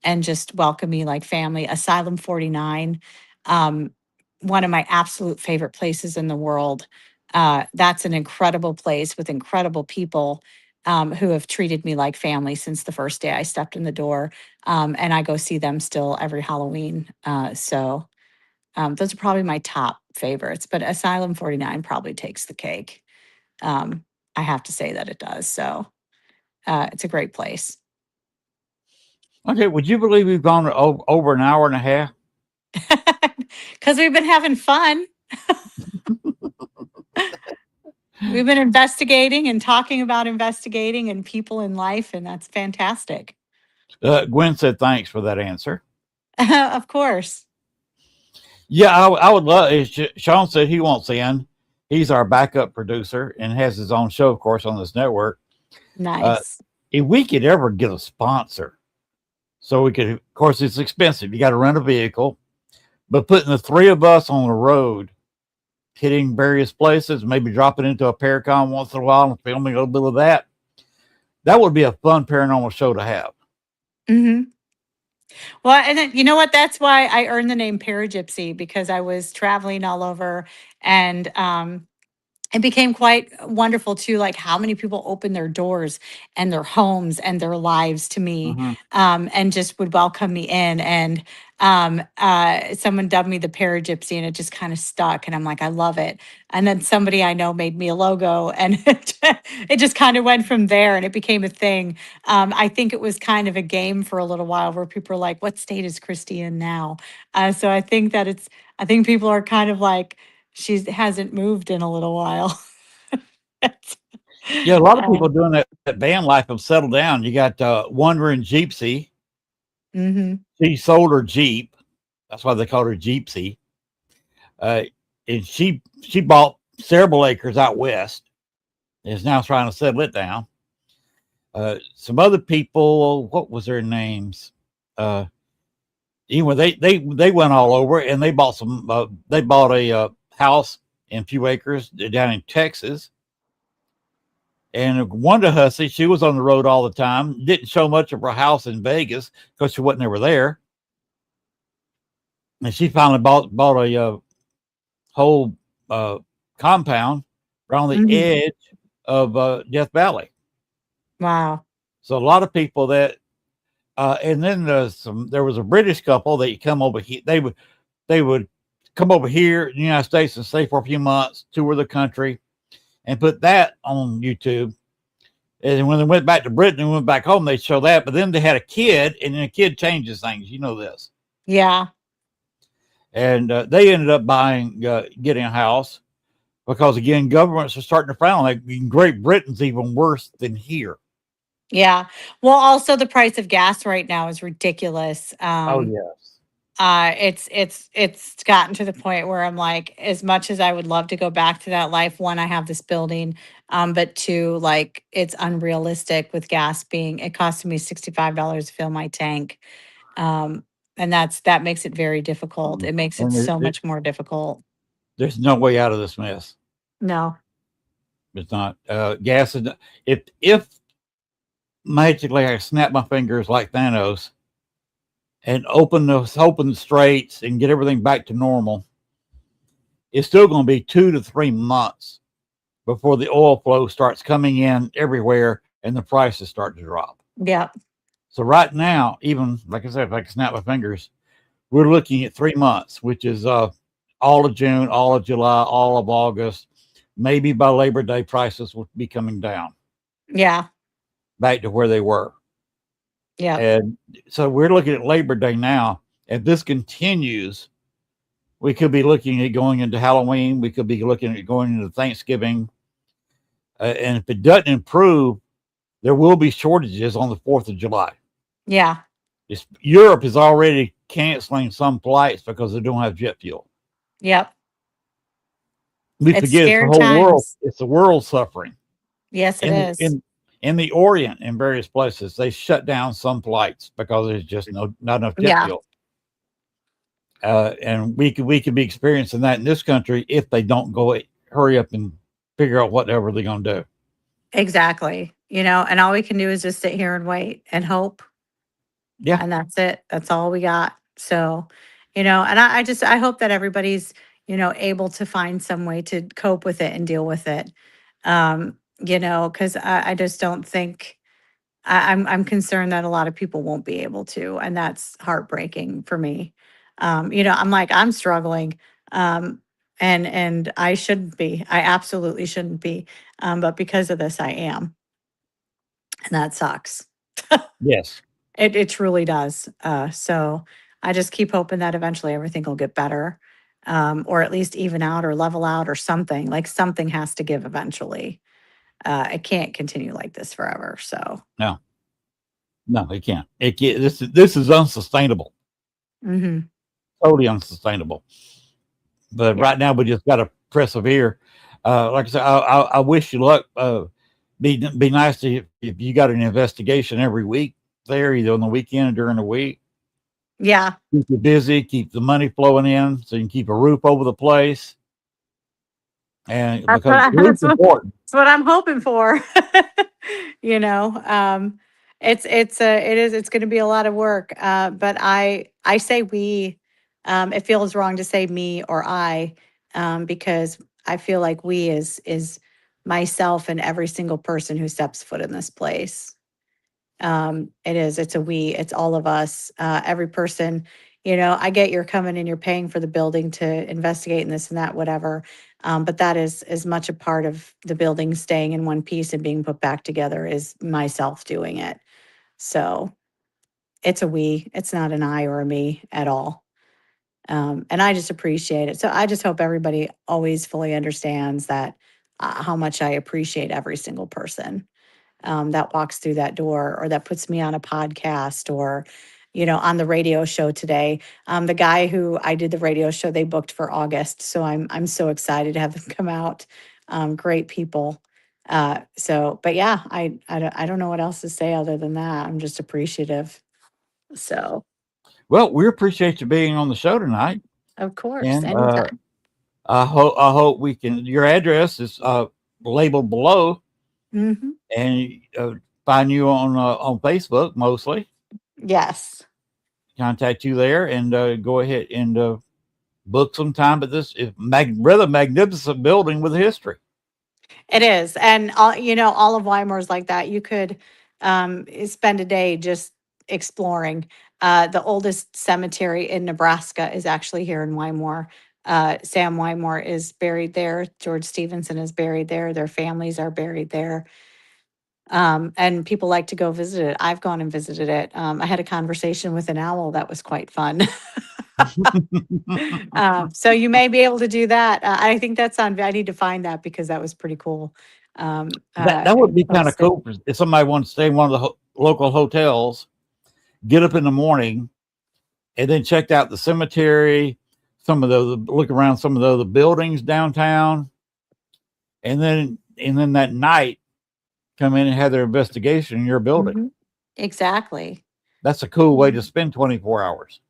and just welcome me like family. Asylum 49, um, one of my absolute favorite places in the world. That's an incredible place with incredible people who have treated me like family since the first day I stepped in the door. And I go see them still every Halloween. Those are probably my top favorites, but Asylum 49 probably takes the cake. Um, I have to say that it does. So it's a great place. Okay, would you believe we've gone over an hour and a half? Because we've been having fun. We've been investigating and talking about investigating and people in life, and that's fantastic. Gwen said thanks for that answer. Of course. Yeah, I would love. Sean said he wants in. He's our backup producer and has his own show, of course, on this network. Nice. If we could ever get a sponsor, so we could, of course, it's expensive. You got to rent a vehicle, but putting the three of us on the road, hitting various places, maybe dropping into a Paracon once in a while and filming a little bit of that would be a fun paranormal show to have. Hmm. Well, and then, you know what? That's why I earned the name Paragypsy, because I was traveling all over, and it became quite wonderful too, like how many people open their doors and their homes and their lives to me, Mm-hmm. and just would welcome me in. And someone dubbed me the Paragypsy, and it just kind of stuck. And I'm like, I love it. And then somebody I know made me a logo, and it just kind of went from there, and it became a thing. I think it was kind of a game for a little while where people are like, what state is Christie in now? So I think I think people are kind of like, she hasn't moved in a little while. Yeah, a lot of people Um, doing that van life have settled down. You got Wandering Jeepsy. mhm. She sold her Jeep. That's why they called her Jeepsy. Uh, and she bought several acres out west and is now trying to settle it down. Some other people, what was their names? Anyway, they went all over and they bought they bought a house in a few acres down in Texas. And Wanda Hussey, she was on the road all the time. Didn't show much of her house in Vegas because she wasn't ever there. And she finally bought a whole compound around the Mhm. edge of Death Valley. Wow. So a lot of people that, and then there was a British couple that come over here. They would come over here in the United States and stay for a few months, tour the country, and put that on YouTube. And when they went back to Britain and went back home, they'd show that. But then they had a kid, and then the kid changes things. You know this. Yeah. and they ended up getting a house because again, governments are starting to frown. Like in Great Britain's even worse than here. Yeah. Well, also the price of gas right now is ridiculous. Oh yes. It's gotten to the point where I'm like, as much as I would love to go back to that life, one, I have this building, but two, like it's unrealistic with gas being, it costed me $65 to fill my tank. Um, and that makes it very difficult. It makes it And so much more difficult. there's no way out of this mess. No. It's not gas. If magically I snap my fingers like Thanos and open the straits and get everything back to normal, it's still going to be 2 to 3 months before the oil flow starts coming in everywhere and the prices start to drop. Yeah. So right now, even like I said, if I can snap my fingers, we're looking at 3 months, which is all of June, all of July, all of August. Maybe by Labor Day, prices will be coming down Yeah. back to where they were. Yeah. And so we're looking at Labor Day now. If this continues, we could be looking at going into Halloween. We could be looking at going into Thanksgiving. And if it doesn't improve, there will be shortages on the 4th of July. Yeah. Europe is already canceling some flights because they don't have jet fuel. Yep. We It's forget it's the scary whole world. times. It's the world suffering. Yes, it is. In the Orient, in various places, they shut down some flights because there's just not enough jet Yeah. fuel. And we could be experiencing that in this country if they don't hurry up and figure out whatever they're going to do. Exactly. And all we can do is just sit here and wait and hope. Yeah. And that's it. That's all we got. So, and I hope that everybody's, able to find some way to cope with it and deal with it. Because I just don't think I'm concerned that a lot of people won't be able to, and that's heartbreaking for me. I'm like, I'm struggling. And I shouldn't be. I absolutely shouldn't be. But because of this, I am. And that sucks. Yes. It truly does. So I just keep hoping that eventually everything will get better, or at least even out or level out or something. Like something has to give eventually. It can't continue like this forever. So No, it can't. It can't. This is unsustainable. hmm Totally unsustainable. But yeah, right now, we just got to persevere. Like I said, I wish you luck. Be nice if you got an investigation every week there, either on the weekend or during the week. yeah. Keep you busy, keep the money flowing in, so you can keep a roof over the place. And because it's important. That's what I'm hoping for. you know, it's going to be a lot of work. But I say we. It feels wrong to say me or I, because I feel like we is myself and every single person who steps foot in this place. It's a we, it's all of us, every person. I get you're coming and you're paying for the building to investigate and this and that, whatever. But that is as much a part of the building staying in one piece and being put back together as myself doing it. So it's a we, it's not an I or a me at all. And I just appreciate it. So I just hope everybody always fully understands that, how much I appreciate every single person that walks through that door or that puts me on a podcast or, on the radio show today. The guy who I did the radio show, they booked for August. So I'm so excited to have them come out. Great people. But yeah, I don't know what else to say other than that. I'm just appreciative. So, Well, we appreciate you being on the show tonight. of course, And anytime. I hope we can. Your address is labeled below, hmm and find you on Facebook mostly. Yes. Contact you there, and go ahead and book some time. But this is rather magnificent building with history. It is. And all of Weimar is like that. You could spend a day just exploring. The oldest cemetery in Nebraska is actually here in Weimar. Sam Weimar is buried there. George Stevenson is buried there. Their families are buried there. And people like to go visit it. I've gone and visited it. I had a conversation with an owl that was quite fun. So you may be able to do that. I think that's on, I need to find that because that was pretty cool. That would be kind of posted. cool if somebody wants to stay in one of the local hotels, get up in the morning, and then check out the cemetery, some of the look around some of the other buildings downtown, and then that night come in and have their investigation in your building. Mhm. Exactly. That's a cool way to Mhm. spend 24 hours.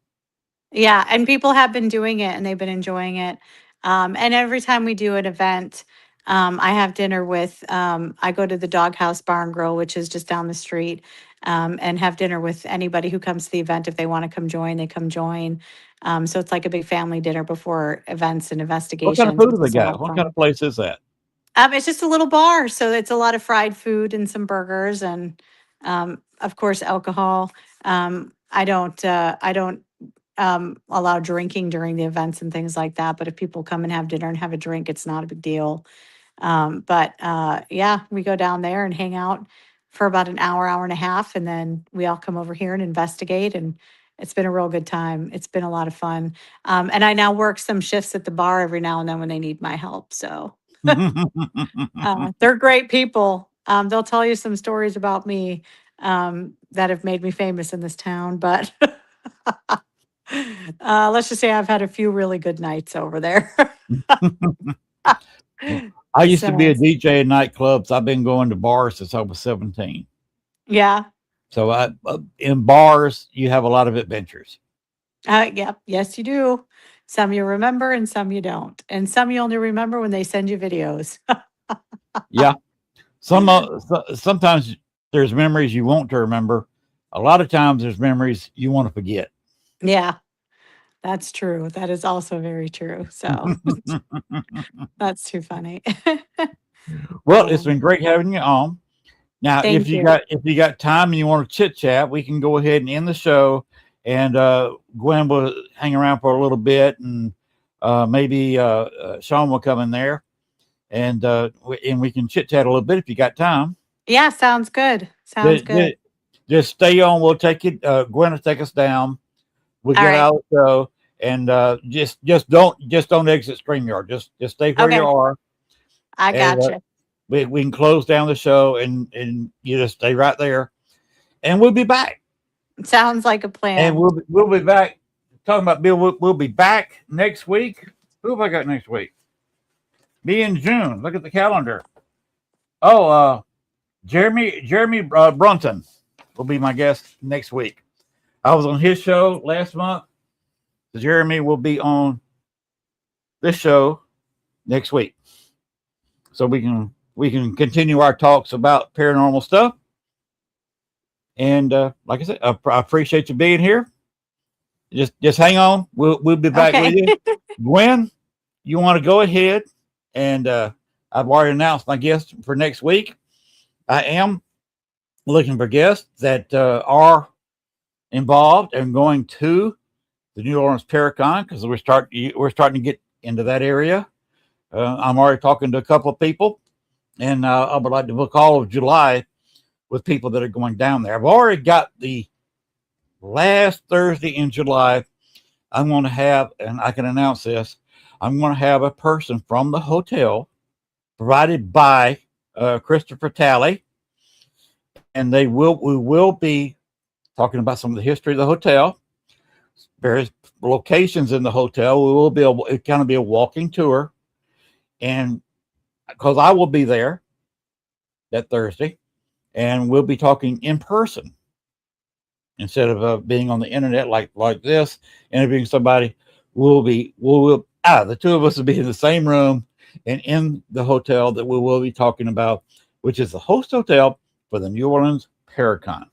Yeah, and people have been doing it and they've been enjoying it. And every time we do an event, I have dinner with, I go to the Doghouse Bar and Grill, which is just down the street, and have dinner with anybody who comes to the event. If they want to come join, they come join. So it's like a big family dinner before events and What kind of investigations, food which do they is a lot got? of What kind fun. of place is that? It's just a little bar, so it's a lot of fried food and some burgers and, of course, alcohol. I don't allow drinking during the events and things like that. But if people come and have dinner and have a drink, it's not a big deal. Yeah, we go down there and hang out for about an hour, hour and a half, and then we all come over here and investigate. And it's been a real good time. It's been a lot of fun. And I now work some shifts at the bar every now and then when they need my help. So they're great people. They'll tell you some stories about me that have made me famous in this town, but let's just say I've had a few really good nights over there. I used to be So, a DJ in nightclubs. I've been going to bars since I was 17. yeah. So in bars, you have a lot of adventures. Yep. Yes, you do. Some you remember and some you don't. And some you only remember when they send you videos. Yeah. Sometimes there's memories you want to remember. A lot of times there's memories you want to forget. Yeah, that's true. That is also very true. So that's too funny. Well, it's Um, been great having you on. Now, Thank you. if you got time and you want to chit chat, we can go ahead and end the show. And Gwen will hang around for a little bit, and maybe Sean will come in there, and we can chit chat a little bit if you got time. Yeah, sounds good. Sounds Just, good. just stay on. We'll take it. Gwen will take us down. We'll All get right. out of the show, and just don't exit StreamYard. Just stay where you Okay. are, I and got you. we can close down the show, and you just stay right there, and we'll be back. Sounds like a And plan. we'll be back talking about Bill. We'll be back next week. Who have I got next week? Me in June. Look at the calendar. Oh, Jeremy Brunton will be my guest next week. I was on his show last month. Jeremy will be on this show next week, so we can continue our talks about paranormal stuff. And like I said, I appreciate you being here. Just hang on. We'll be back with Okay. you. Gwen, you want to go ahead and I've already announced my guest for next week. I am looking for guests that are involved and going to the New Orleans Paracon because we're starting to get into that area. I'm already talking to a couple of people, and I would like to book all of July with people that are going down there. I've already got the last Thursday in July. I'm going to have, and I can announce this, I'm going to have a person from the hotel provided by Christopher Talley, and we will be talking about some of the history of the hotel, various locations in the hotel. We will be it kind of be a walking tour, and because I will be there that Thursday, and we'll be talking in person instead of being on the internet like this, interviewing somebody. The two of us will be in the same room and in the hotel that we will be talking about, which is the host hotel for the New Orleans Paracon.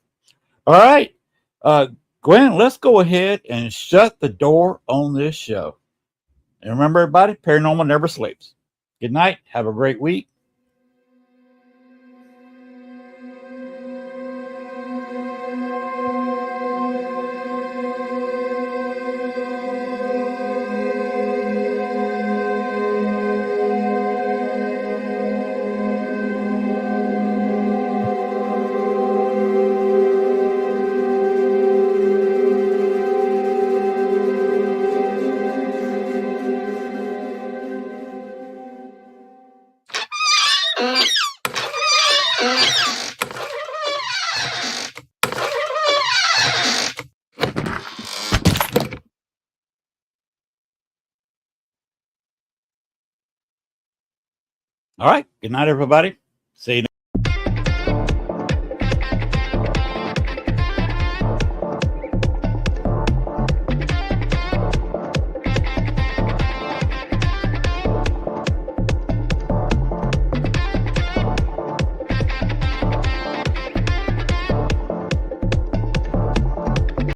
All right, Gwen, let's go ahead and shut the door on this show. And remember, everybody, paranormal never sleeps. Good night. Have a great week. All right. Good night, everybody. See you.